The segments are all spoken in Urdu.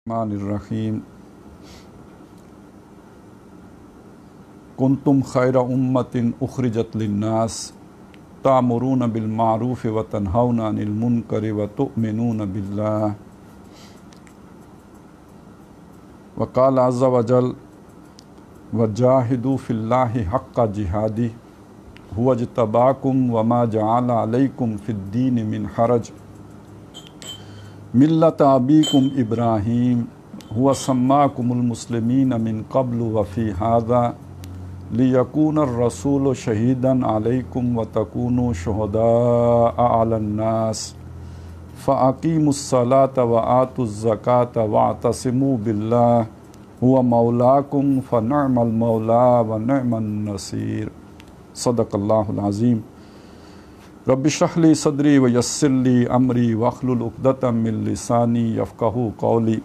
الرحمن الرحیم کنتم خیر امت اخرجت للناس تأمرون بالمعروف وتنہون عن المنکر وتؤمنون باللہ وقال عز وجل وجاہدوا فی اللہ حق جہادہ هو اجتباکم وما جعل علیکم فی الدین من حرج ملت ابیکم ابراہیم هو سماکم المسلمین من قبل وفی ھذا لیکون الرسول شہیدا علیکم وتکونوا شہداء علی الناس فاقیموا الصلاة وآتوا الزکاة واعتصموا باللہ هو مولاکم فنعم المولا ونعم النصیر۔ صدق اللہ العظیم۔ رب اشرح لی صدری ویسر لی امری واحلل عقدۃ من لسانی یفقہوا قولی۔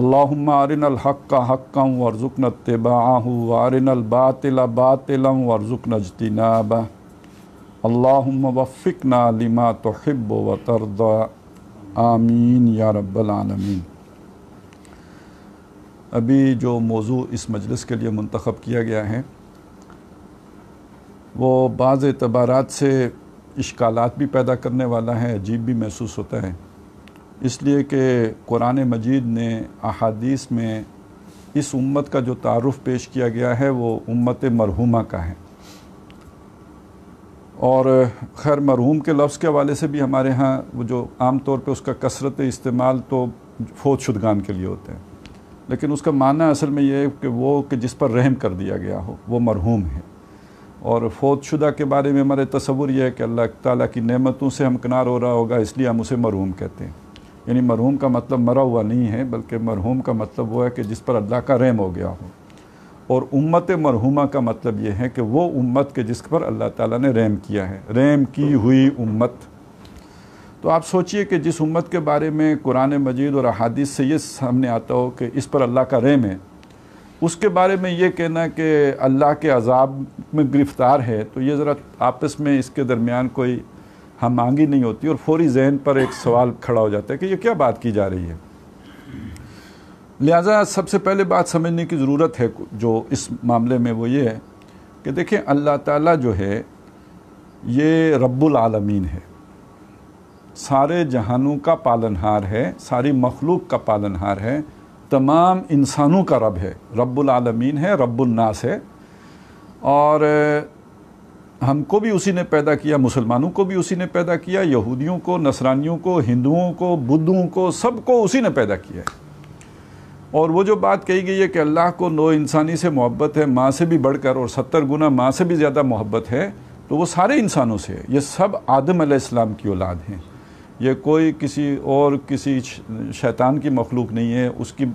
اللہم ارنا الحق حقا وارزقنا اتباعہ وارنا الباطل باطلا وارزقنا اجتنابہ۔ اللہم وفقنا لما تحب وترضى آمین یا رب العالمین۔ ابھی جو موضوع اس مجلس کے لیے منتخب کیا گیا ہے وہ بعض اعتبارات سے اشکالات بھی پیدا کرنے والا ہے، عجیب بھی محسوس ہوتا ہے، اس لیے کہ قرآن مجید نے احادیث میں اس امت کا جو تعارف پیش کیا گیا ہے وہ امت مرحومہ کا ہے، اور خیر مرحوم کے لفظ کے حوالے سے بھی ہمارے ہاں وہ جو عام طور پہ اس کا کثرت استعمال تو فوت شدگان کے لیے ہوتا ہے، لیکن اس کا معنی اصل میں یہ ہے کہ وہ کہ جس پر رحم کر دیا گیا ہو وہ مرحوم ہے، اور فوت شدہ کے بارے میں ہمارے تصور یہ ہے کہ اللہ تعالیٰ کی نعمتوں سے ہمکنار ہو رہا ہوگا، اس لیے ہم اسے مرحوم کہتے ہیں۔ یعنی مرحوم کا مطلب مرا ہوا نہیں ہے، بلکہ مرحوم کا مطلب وہ ہے کہ جس پر اللہ کا رحم ہو گیا ہو، اور امت مرحومہ کا مطلب یہ ہے کہ وہ امت کے جس پر اللہ تعالیٰ نے رحم کیا ہے، رحم کی ہوئی امت۔ تو آپ سوچئے کہ جس امت کے بارے میں قرآن مجید اور احادیث سے یہ سامنے آتا ہو کہ اس پر اللہ کا رحم ہے، اس کے بارے میں یہ کہنا کہ اللہ کے عذاب میں گرفتار ہے، تو یہ ذرا آپس میں اس کے درمیان کوئی ہم آہنگی نہیں ہوتی، اور فوری ذہن پر ایک سوال کھڑا ہو جاتا ہے کہ یہ کیا بات کی جا رہی ہے۔ لہٰذا سب سے پہلے بات سمجھنے کی ضرورت ہے جو اس معاملے میں وہ یہ ہے کہ دیکھیں اللہ تعالیٰ جو ہے یہ رب العالمین ہے، سارے جہانوں کا پالنہار ہے، ساری مخلوق کا پالنہار ہے، تمام انسانوں کا رب ہے، رب العالمین ہے، رب الناس ہے، اور ہم کو بھی اسی نے پیدا کیا، مسلمانوں کو بھی اسی نے پیدا کیا، یہودیوں کو، نصرانیوں کو، ہندوؤں کو، بدھوں کو، سب کو اسی نے پیدا کیا ہے۔ اور وہ جو بات کہی گئی ہے کہ اللہ کو نو انسانی سے محبت ہے، ماں سے بھی بڑھ کر، اور 70 گنا ماں سے بھی زیادہ محبت ہے، تو وہ سارے انسانوں سے ہے، یہ سب آدم علیہ السلام کی اولاد ہیں، یہ کوئی کسی شیطان کی مخلوق نہیں ہے، اس کی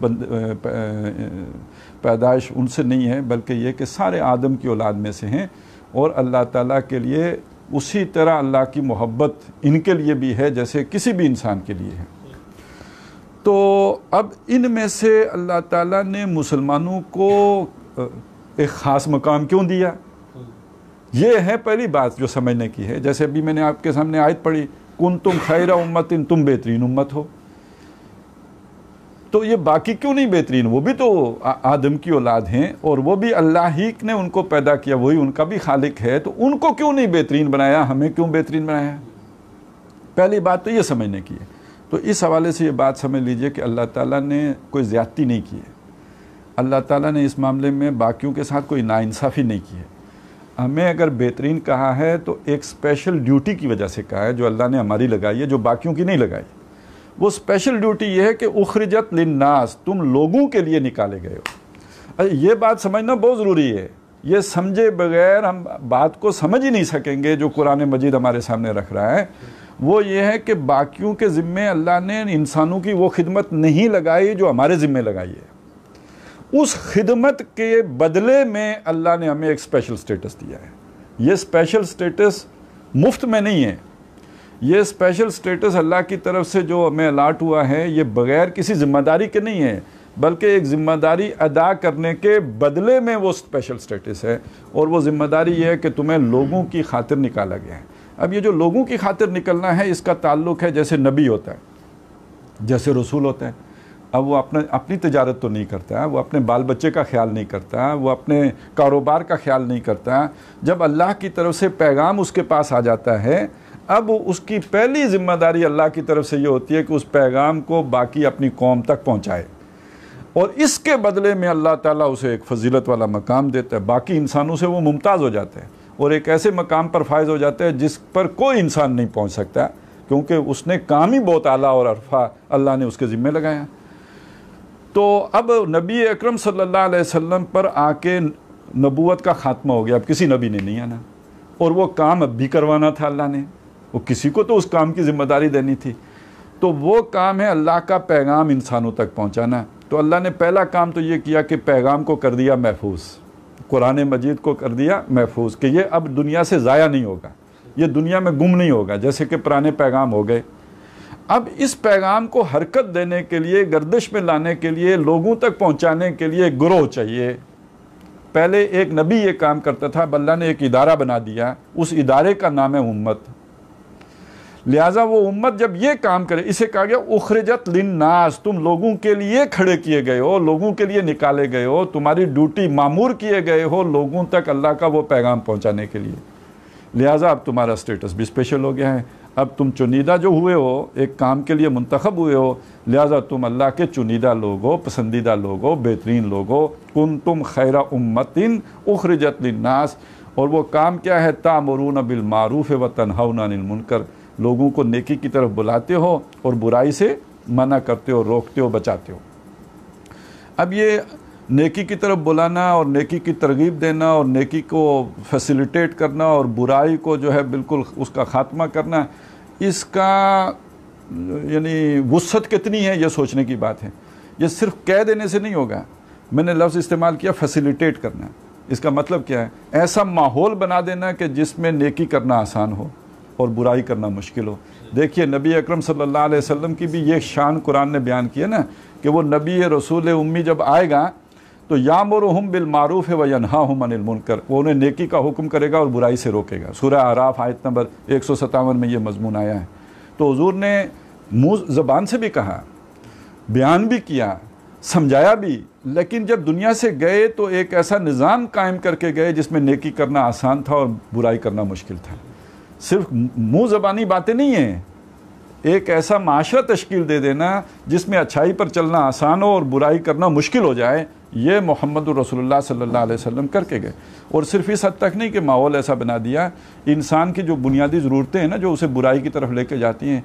پیدائش ان سے نہیں ہے، بلکہ یہ کہ سارے آدم کی اولاد میں سے ہیں، اور اللہ تعالیٰ کے لیے اسی طرح اللہ کی محبت ان کے لیے بھی ہے جیسے کسی بھی انسان کے لیے ہے۔ تو اب ان میں سے اللہ تعالیٰ نے مسلمانوں کو ایک خاص مقام کیوں دیا، یہ ہے پہلی بات جو سمجھنے کی ہے۔ جیسے ابھی میں نے آپ کے سامنے آیت پڑھی کنتم خیر امت، تم بہترین امت ہو، تو یہ باقی کیوں نہیں بہترین؟ وہ بھی تو آدم کی اولاد ہیں، اور وہ بھی اللہ ہی نے ان کو پیدا کیا، وہی ان کا بھی خالق ہے، تو ان کو کیوں نہیں بہترین بنایا، ہمیں کیوں بہترین بنایا؟ پہلی بات تو یہ سمجھنے کی ہے۔ تو اس حوالے سے یہ بات سمجھ لیجئے کہ اللہ تعالیٰ نے کوئی زیادتی نہیں کی ہے، اللہ تعالیٰ نے اس معاملے میں باقیوں کے ساتھ کوئی ناانصافی نہیں کی ہے۔ ہمیں اگر بہترین کہا ہے تو ایک اسپیشل ڈیوٹی کی وجہ سے کہا ہے جو اللہ نے ہماری لگائی ہے، جو باقیوں کی نہیں لگائی۔ وہ اسپیشل ڈیوٹی یہ ہے کہ اخرجت للناس، تم لوگوں کے لیے نکالے گئے ہو۔ یہ بات سمجھنا بہت ضروری ہے، یہ سمجھے بغیر ہم بات کو سمجھ ہی نہیں سکیں گے جو قرآن مجید ہمارے سامنے رکھ رہا ہے۔ وہ یہ ہے کہ باقیوں کے ذمے اللہ نے انسانوں کی وہ خدمت نہیں لگائی جو ہمارے ذمے لگائی ہے، اس خدمت کے بدلے میں اللہ نے ہمیں ایک اسپیشل سٹیٹس دیا ہے۔ یہ اسپیشل سٹیٹس مفت میں نہیں ہے، یہ اسپیشل سٹیٹس اللہ کی طرف سے جو ہمیں الاٹ ہوا ہے یہ بغیر کسی ذمہ داری کے نہیں ہے، بلکہ ایک ذمہ داری ادا کرنے کے بدلے میں وہ اسپیشل سٹیٹس ہے، اور وہ ذمہ داری یہ ہے کہ تمہیں لوگوں کی خاطر نکالا گیا ہے۔ اب یہ جو لوگوں کی خاطر نکلنا ہے اس کا تعلق ہے جیسے نبی ہوتا ہے، جیسے رسول ہوتا ہے۔ اب وہ اپنی تجارت تو نہیں کرتا، وہ اپنے بال بچے کا خیال نہیں کرتا، وہ اپنے کاروبار کا خیال نہیں کرتا۔ جب اللہ کی طرف سے پیغام اس کے پاس آ جاتا ہے، اب اس کی پہلی ذمہ داری اللہ کی طرف سے یہ ہوتی ہے کہ اس پیغام کو باقی اپنی قوم تک پہنچائے، اور اس کے بدلے میں اللہ تعالیٰ اسے ایک فضیلت والا مقام دیتا ہے، باقی انسانوں سے وہ ممتاز ہو جاتا ہے اور ایک ایسے مقام پر فائز ہو جاتا ہے جس پر کوئی انسان نہیں پہنچ سکتا، کیونکہ اس نے کام ہی بہت اعلیٰ اور عرفہ اللہ نے اس کے ذمہ لگایا۔ تو اب نبی اکرم صلی اللہ علیہ وسلم پر آ کے نبوت کا خاتمہ ہو گیا، اب کسی نبی نے نہیں آنا، اور وہ کام اب بھی کروانا تھا اللہ نے، وہ کسی کو تو اس کام کی ذمہ داری دینی تھی، تو وہ کام ہے اللہ کا پیغام انسانوں تک پہنچانا۔ تو اللہ نے پہلا کام تو یہ کیا کہ پیغام کو کر دیا محفوظ، قرآن مجید کو کر دیا محفوظ، کہ یہ اب دنیا سے ضائع نہیں ہوگا، یہ دنیا میں گم نہیں ہوگا جیسے کہ پرانے پیغام ہو گئے۔ اب اس پیغام کو حرکت دینے کے لیے، گردش میں لانے کے لیے، لوگوں تک پہنچانے کے لیے ایک گروہ چاہیے۔ پہلے ایک نبی یہ کام کرتا تھا، اب اللہ نے ایک ادارہ بنا دیا، اس ادارے کا نام ہے امت۔ لہٰذا وہ امت جب یہ کام کرے، اسے کہا گیا اخرجت للناس، تم لوگوں کے لیے کھڑے کیے گئے ہو، لوگوں کے لیے نکالے گئے ہو، تمہاری ڈیوٹی مامور کیے گئے ہو لوگوں تک اللہ کا وہ پیغام پہنچانے کے لیے، لہٰذا اب تمہارا سٹیٹس بھی اسپیشل ہو گیا ہے، اب تم چنیدہ جو ہوئے ہو، ایک کام کے لیے منتخب ہوئے ہو، لہٰذا تم اللہ کے چنیدہ لوگ ہو، پسندیدہ لوگ ہو، بہترین لوگ ہو۔ کنتم خیر امت اخرجت للناس، اور وہ کام کیا ہے؟ تأمرون بالمعروف وتنہون عن المنکر، لوگوں کو نیکی کی طرف بلاتے ہو اور برائی سے منع کرتے ہو، روکتے ہو، بچاتے ہو۔ اب یہ نیکی کی طرف بلانا اور نیکی کی ترغیب دینا اور نیکی کو فیسیلیٹیٹ کرنا اور برائی کو جو ہے بالکل اس کا خاتمہ کرنا، اس کا یعنی وسعت کتنی ہے یہ سوچنے کی بات ہے۔ یہ صرف کہہ دینے سے نہیں ہوگا، میں نے لفظ استعمال کیا فیسیلیٹیٹ کرنا، اس کا مطلب کیا ہے؟ ایسا ماحول بنا دینا کہ جس میں نیکی کرنا آسان ہو اور برائی کرنا مشکل ہو۔ دیکھیے نبی اکرم صلی اللہ علیہ وسلم کی بھی یہ شان قرآن نے بیان کی ہے نا، کہ وہ نبی رسول امی جب آئے گا تو یامرہم بالمعروف وینہاہم عن المنکر، وہ انہیں نیکی کا حکم کرے گا اور برائی سے روکے گا۔ سورہ اعراف آیت نمبر 157 میں یہ مضمون آیا ہے۔ تو حضور نے منہ زبان سے بھی کہا، بیان بھی کیا، سمجھایا بھی، لیکن جب دنیا سے گئے تو ایک ایسا نظام قائم کر کے گئے جس میں نیکی کرنا آسان تھا اور برائی کرنا مشکل تھا۔ صرف منہ زبانی باتیں نہیں ہیں، ایک ایسا معاشرہ تشکیل دے دینا جس میں اچھائی پر چلنا آسان ہو اور برائی کرنا مشکل ہو جائے، یہ محمد رسول اللہ صلی اللہ علیہ وسلم کر کے گئے۔ اور صرف اس حد تک نہیں کہ ماحول ایسا بنا دیا، انسان کی جو بنیادی ضرورتیں ہیں نا جو اسے برائی کی طرف لے کے جاتی ہیں،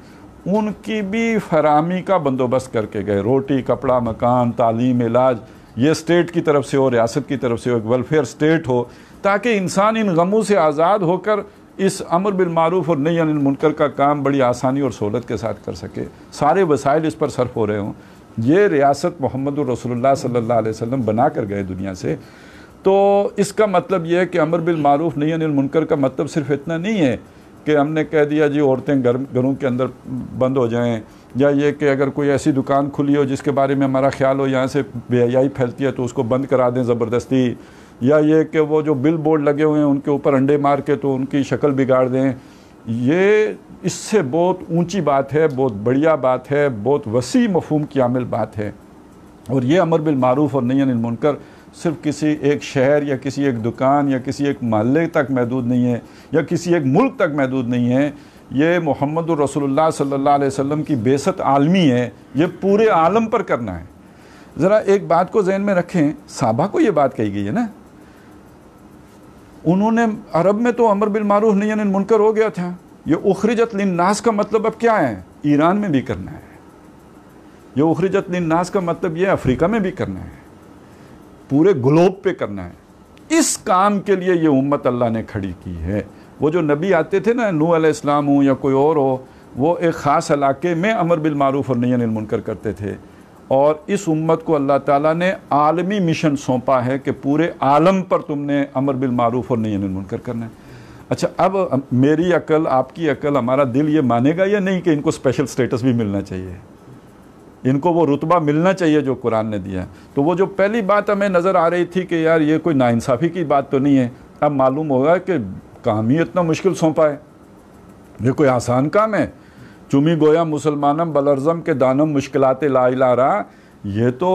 ان کی بھی فراہمی کا بندوبست کر کے گئے۔ روٹی، کپڑا، مکان، تعلیم، علاج، یہ اسٹیٹ کی طرف سے ہو، ریاست کی طرف سے ہو، ایک ویلفیئر اسٹیٹ ہو، تاکہ انسان ان غموں سے آزاد ہو کر اس امر بالمعروف اور نہی عن المنکر کا کام بڑی آسانی اور سہولت کے ساتھ کر سکے، سارے وسائل اس پر صرف ہو رہے ہوں۔ یہ ریاست محمد رسول اللہ صلی اللہ علیہ وسلم بنا کر گئے دنیا سے۔ تو اس کا مطلب یہ ہے کہ امر بالمعروف نہی عن المنکر کا مطلب صرف اتنا نہیں ہے کہ ہم نے کہہ دیا جی عورتیں گھروں کے اندر بند ہو جائیں، یا یہ کہ اگر کوئی ایسی دکان کھلی ہو جس کے بارے میں ہمارا خیال ہو یہاں سے بے حیائی پھیلتی ہے تو اس کو بند کرا دیں زبردستی، یا یہ کہ وہ جو بل بورڈ لگے ہوئے ہیں ان کے اوپر انڈے مار کے تو ان کی شکل بگاڑ دیں۔ یہ اس سے بہت اونچی بات ہے، بہت بڑھیا بات ہے، بہت وسیع مفہوم کی عامل بات ہے۔ اور یہ امر بالمعروف اور نہی عن المنکر صرف کسی ایک شہر یا کسی ایک دکان یا کسی ایک محلے تک محدود نہیں ہے، یا کسی ایک ملک تک محدود نہیں ہے، یہ محمد رسول اللہ صلی اللہ علیہ وسلم کی بعثت عالمی ہے، یہ پورے عالم پر کرنا ہے۔ ذرا ایک بات کو ذہن میں رکھیں، صحابہ کو یہ بات کہی گئی ہے نا، انہوں نے عرب میں تو امر بالمعروف نہی عن المنکر ہو گیا تھا، یہ اخرجت للناس کا مطلب اب کیا ہے؟ ایران میں بھی کرنا ہے۔ یہ اخرجت للناس کا مطلب یہ افریقہ میں بھی کرنا ہے، پورے گلوب پہ کرنا ہے۔ اس کام کے لیے یہ امت اللہ نے کھڑی کی ہے۔ وہ جو نبی آتے تھے نا، نوح علیہ السلام ہو یا کوئی اور ہو، وہ ایک خاص علاقے میں امر بالمعروف اور نہی عن المنکر کرتے تھے، اور اس امت کو اللہ تعالیٰ نے عالمی مشن سونپا ہے کہ پورے عالم پر تم نے امر بالمعروف اور نہی عن المنکر کرنا ہے۔ اچھا، اب میری عقل، آپ کی عقل، ہمارا دل یہ مانے گا یا نہیں کہ ان کو اسپیشل سٹیٹس بھی ملنا چاہیے، ان کو وہ رتبہ ملنا چاہیے جو قرآن نے دیا ہے؟ تو وہ جو پہلی بات ہمیں نظر آ رہی تھی کہ یار یہ کوئی ناانصافی کی بات تو نہیں ہے، اب معلوم ہوگا کہ کام ہی اتنا مشکل سونپا ہے، یہ کوئی آسان کام ہے؟ چمی گویا مسلمانم بلرزم کے دانم مشکلات لا الہ را، یہ تو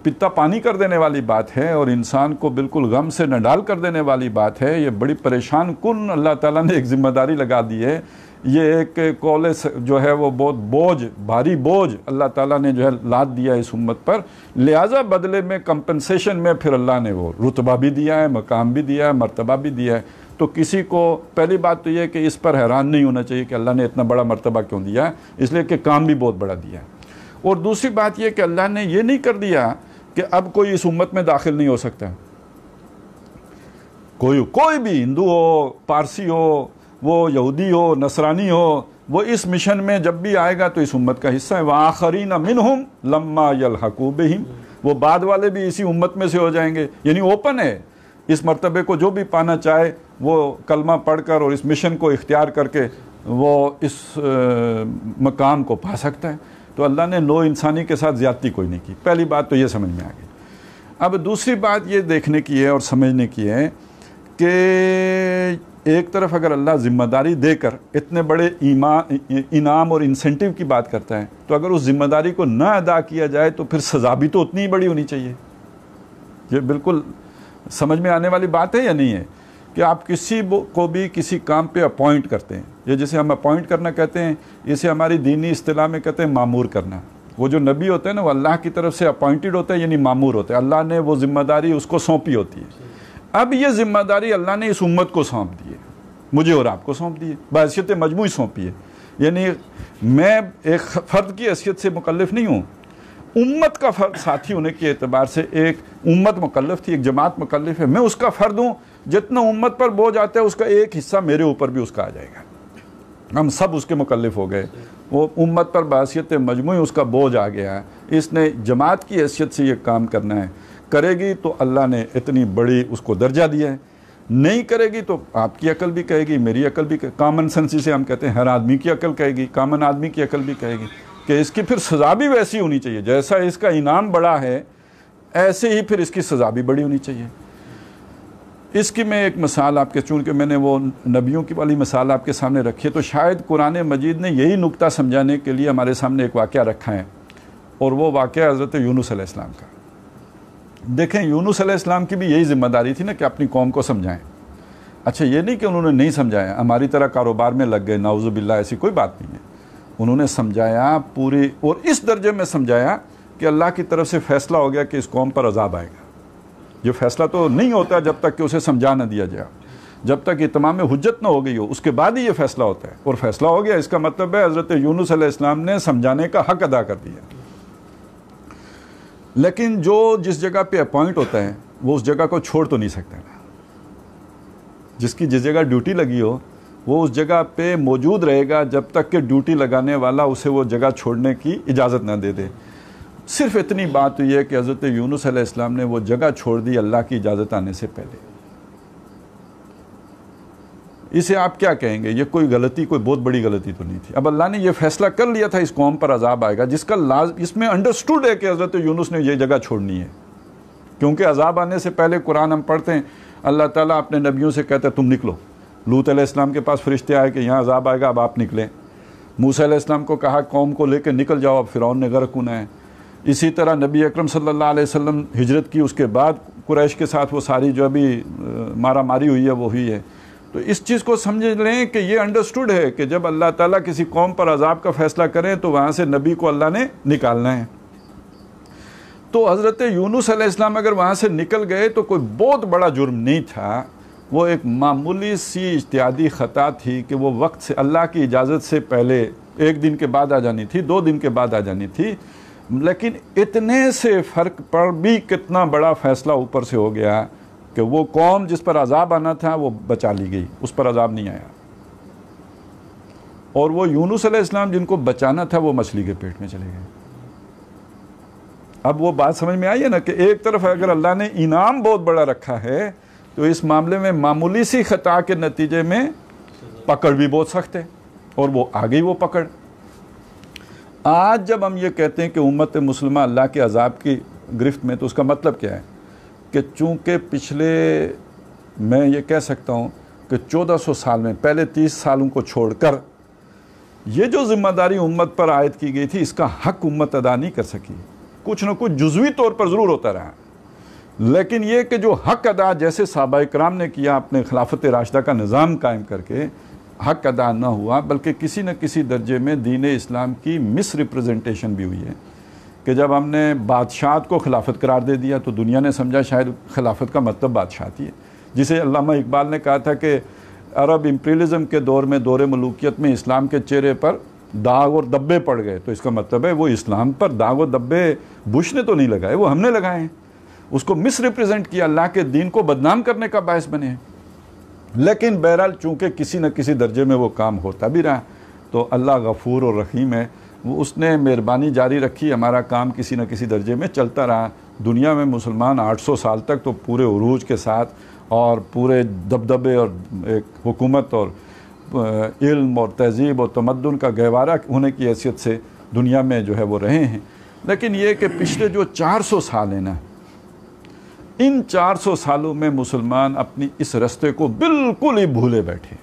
پتا پانی کر دینے والی بات ہے اور انسان کو بالکل غم سے نڈال کر دینے والی بات ہے. یہ بڑی پریشان کن اللہ تعالیٰ نے ایک ذمہ داری لگا دی ہے. یہ ایک کولے جو ہے وہ بہت بوجھ، بھاری بوجھ اللہ تعالیٰ نے جو ہے لاد دیا اس امت پر. لہٰذا بدلے میں کمپنسیشن میں پھر اللہ نے وہ رتبہ بھی دیا ہے، مقام بھی دیا ہے، مرتبہ بھی دیا ہے. تو کسی کو پہلی بات تو یہ ہے کہ اس پر حیران نہیں ہونا چاہیے کہ اللہ نے اتنا بڑا مرتبہ کیوں دیا ہے، اس لیے کہ کام بھی بہت بڑا دیا ہے. اور دوسری بات یہ کہ اللہ نے یہ نہیں کر دیا کہ اب کوئی اس امت میں داخل نہیں ہو سکتا. کوئی بھی ہندو ہو، پارسی ہو، وہ یہودی ہو، نصرانی ہو، وہ اس مشن میں جب بھی آئے گا تو اس امت کا حصہ ہے. وَآخَرِينَ مِنْهُمْ لَمَّا يَلْحَقُوا بِهِمْ، وہ بعد والے بھی اسی امت میں سے ہو جائیں گے. یعنی اوپن ہے اس مرتبے کو، جو بھی پانا چاہے وہ کلمہ پڑھ کر اور اس مشن کو اختیار کر کے وہ اس مقام کو پا سکتا ہے. تو اللہ نے نو انسانی کے ساتھ زیادتی کوئی نہیں کی. پہلی بات تو یہ سمجھ میں آ گئی. اب دوسری بات یہ دیکھنے کی ہے اور سمجھنے کی ہے کہ ایک طرف اگر اللہ ذمہ داری دے کر اتنے بڑے انعام اور انسینٹیو کی بات کرتا ہے، تو اگر اس ذمہ داری کو نہ ادا کیا جائے تو پھر سزا بھی تو اتنی ہی بڑی ہونی چاہیے. یہ بالکل سمجھ میں آنے والی بات ہے یا نہیں ہے کہ آپ کسی کو بھی کسی کام پہ اپوائنٹ کرتے ہیں، یہ جسے ہم اپوائنٹ کرنا کہتے ہیں، اسے ہماری دینی اصطلاح میں کہتے ہیں مامور کرنا. وہ جو نبی ہوتے ہیں نا وہ اللہ کی طرف سے اپوائنٹڈ ہوتے ہیں، یعنی مامور ہوتے ہیں. اللہ نے وہ ذمہ داری اس کو سونپی ہوتی ہے. اب یہ ذمہ داری اللہ نے اس امت کو سونپ دی ہے، مجھے اور آپ کو سونپ دی ہے، بحیثیت مجموعی سونپی ہے. یعنی میں ایک فرد کی حیثیت سے مکلف نہیں ہوں، امت کا فرد ساتھی ہونے کے اعتبار سے ایک امت مکلف تھی، ایک جماعت مکلف ہے. میں اس کا فرد ہوں. جتنا امت پر بوجھ آتا ہے اس کا ایک حصہ میرے اوپر بھی اس کا آ جائے گا. ہم سب اس کے مکلف ہو گئے. وہ امت پر بحیثیت مجموعی اس کا بوجھ آ گیا ہے. اس نے جماعت کی حیثیت سے یہ کام کرنا ہے. کرے گی تو اللہ نے اتنی بڑی اس کو درجہ دیا ہے. نہیں کرے گی تو آپ کی عقل بھی کہے گی، میری عقل بھی کامن سینس جسے ہم کہتے ہیں، ہر آدمی کی عقل کہے گی، کامن آدمی کی عقل بھی کہے گی کہ اس کی پھر سزا بھی ویسی ہونی چاہیے. جیسا اس کا انعام بڑا ہے ایسے ہی پھر اس کی سزا بھی بڑی ہونی چاہیے. اس کی میں ایک مثال آپ کے، چونکہ میں نے وہ نبیوں کی والی مثال آپ کے سامنے رکھی ہے تو شاید قرآن مجید نے یہی نقطہ سمجھانے کے لیے ہمارے سامنے ایک واقعہ رکھا ہے، اور وہ واقعہ حضرت یونس علیہ السلام کا. دیکھیں یونس علیہ السلام کی بھی یہی ذمہ داری تھی نا کہ اپنی قوم کو سمجھائیں. اچھا یہ نہیں کہ انہوں نے نہیں سمجھایا، ہماری طرح کاروبار میں لگ گئے، نعوذ باللہ، ایسی کوئی بات نہیں ہے. انہوں نے سمجھایا پوری، اور اس درجے میں سمجھایا کہ اللہ کی طرف سے فیصلہ ہو گیا کہ اس قوم پر عذاب آئے گا. یہ فیصلہ تو نہیں ہوتا جب تک کہ اسے سمجھا نہ دیا جائے، جب تک اتمام حجت نہ ہو گئی ہو، اس کے بعد ہی یہ فیصلہ ہوتا ہے. اور فیصلہ ہو گیا، اس کا مطلب ہے حضرت یونس علیہ السلام نے سمجھانے کا حق ادا کر دیا. لیکن جو جس جگہ پہ اپوائنٹ ہوتا ہے وہ اس جگہ کو چھوڑ تو نہیں سکتا نا. جس کی جس جگہ ڈیوٹی لگی ہو وہ اس جگہ پہ موجود رہے گا جب تک کہ ڈیوٹی لگانے والا اسے وہ جگہ چھوڑنے کی اجازت نہ دے دے. صرف اتنی بات ہوئی ہے کہ حضرت یونس علیہ السلام نے وہ جگہ چھوڑ دی اللہ کی اجازت آنے سے پہلے. اسے آپ کیا کہیں گے؟ یہ کوئی غلطی، کوئی بہت بڑی غلطی تو نہیں تھی. اب اللہ نے یہ فیصلہ کر لیا تھا اس قوم پر عذاب آئے گا، جس کا اس میں انڈرسٹوڈ ہے کہ حضرت یونس نے یہ جگہ چھوڑنی ہے. کیونکہ عذاب آنے سے پہلے قرآن ہم پڑھتے ہیں اللہ تعالیٰ اپنے نبیوں سے کہتا ہے تم نکلو. لوط علیہ السلام کے پاس فرشتے آئے کہ یہاں عذاب آئے گا، اب آپ نکلیں. موسیٰ علیہ السلام کو کہا قوم کو لے کے نکل جاؤ، اب فرعون نے غرق ہونا ہے. اسی طرح نبی اکرم صلی اللہ علیہ وسلم ہجرت کی، اس کے بعد قریش کے ساتھ وہ ساری جو ابھی مارا ماری ہوئی ہے وہ ہوئی ہے. تو اس چیز کو سمجھ لیں کہ یہ انڈرسٹوڈ ہے کہ جب اللہ تعالیٰ کسی قوم پر عذاب کا فیصلہ کریں تو وہاں سے نبی کو اللہ نے نکالنا ہے. تو حضرت یونس علیہ السلام اگر وہاں سے نکل گئے تو کوئی بہت بڑا جرم نہیں تھا، وہ ایک معمولی سی اجتہادی خطا تھی کہ وہ وقت سے، اللہ کی اجازت سے پہلے 1 دن کے بعد آ جانی تھی، 2 دن کے بعد آ جانی تھی. لیکن اتنے سے فرق پر بھی کتنا بڑا فیصلہ اوپر سے ہو گیا کہ وہ قوم جس پر عذاب آنا تھا وہ بچا لی گئی، اس پر عذاب نہیں آیا. اور وہ یونس علیہ السلام جن کو بچانا تھا وہ مچھلی کے پیٹ میں چلے گئے. اب وہ بات سمجھ میں آئی ہے نا کہ ایک طرف اگر اللہ نے انعام بہت بڑا رکھا ہے تو اس معاملے میں معمولی سی خطا کے نتیجے میں پکڑ بھی بہت سخت ہے، اور وہ آ گئی وہ پکڑ. آج جب ہم یہ کہتے ہیں کہ امت مسلمہ اللہ کے عذاب کی گرفت میں، تو اس کا مطلب کیا ہے کہ چونکہ پچھلے، میں یہ کہہ سکتا ہوں کہ 1400 سال میں پہلے 30 سالوں کو چھوڑ کر یہ جو ذمہ داری امت پر عائد کی گئی تھی اس کا حق امت ادا نہیں کر سکی. کچھ نہ کچھ جزوی طور پر ضرور ہوتا رہا، لیکن یہ کہ جو حق ادا جیسے صحابہ کرام نے کیا اپنے خلافت راشدہ کا نظام قائم کر کے، حق ادا نہ ہوا، بلکہ کسی نہ کسی درجے میں دین اسلام کی مس ریپرزنٹیشن بھی ہوئی ہے کہ جب ہم نے بادشاہت کو خلافت قرار دے دیا تو دنیا نے سمجھا شاید خلافت کا مطلب بادشاہت ہی ہے، جسے علامہ اقبال نے کہا تھا کہ عرب امپریلزم کے دور میں، دور ملوکیت میں اسلام کے چہرے پر داغ اور دبے پڑ گئے، تو اس کا مطلب ہے وہ اسلام پر داغ و دبے بش نے تو نہیں لگائے، وہ ہم نے لگائے ہیں، اس کو مس ریپرزینٹ کیا، اللہ کے دین کو بدنام کرنے کا باعث بنے ہیں۔ لیکن بہرحال چونکہ کسی نہ کسی درجے میں وہ کام ہوتا بھی رہا، تو اللہ غفور اور رحیم ہے، وہ اس نے مہربانی جاری رکھی، ہمارا کام کسی نہ کسی درجے میں چلتا رہا۔ دنیا میں مسلمان 800 سال تک تو پورے عروج کے ساتھ اور پورے دبدبے اور ایک حکومت اور علم اور تہذیب اور تمدن کا گہوارہ ہونے کی حیثیت سے دنیا میں جو ہے وہ رہے ہیں، لیکن یہ کہ پچھلے جو 400 سال ہیں نا، ان 400 سالوں میں مسلمان اپنی اس رستے کو بالکل ہی بھولے بیٹھے۔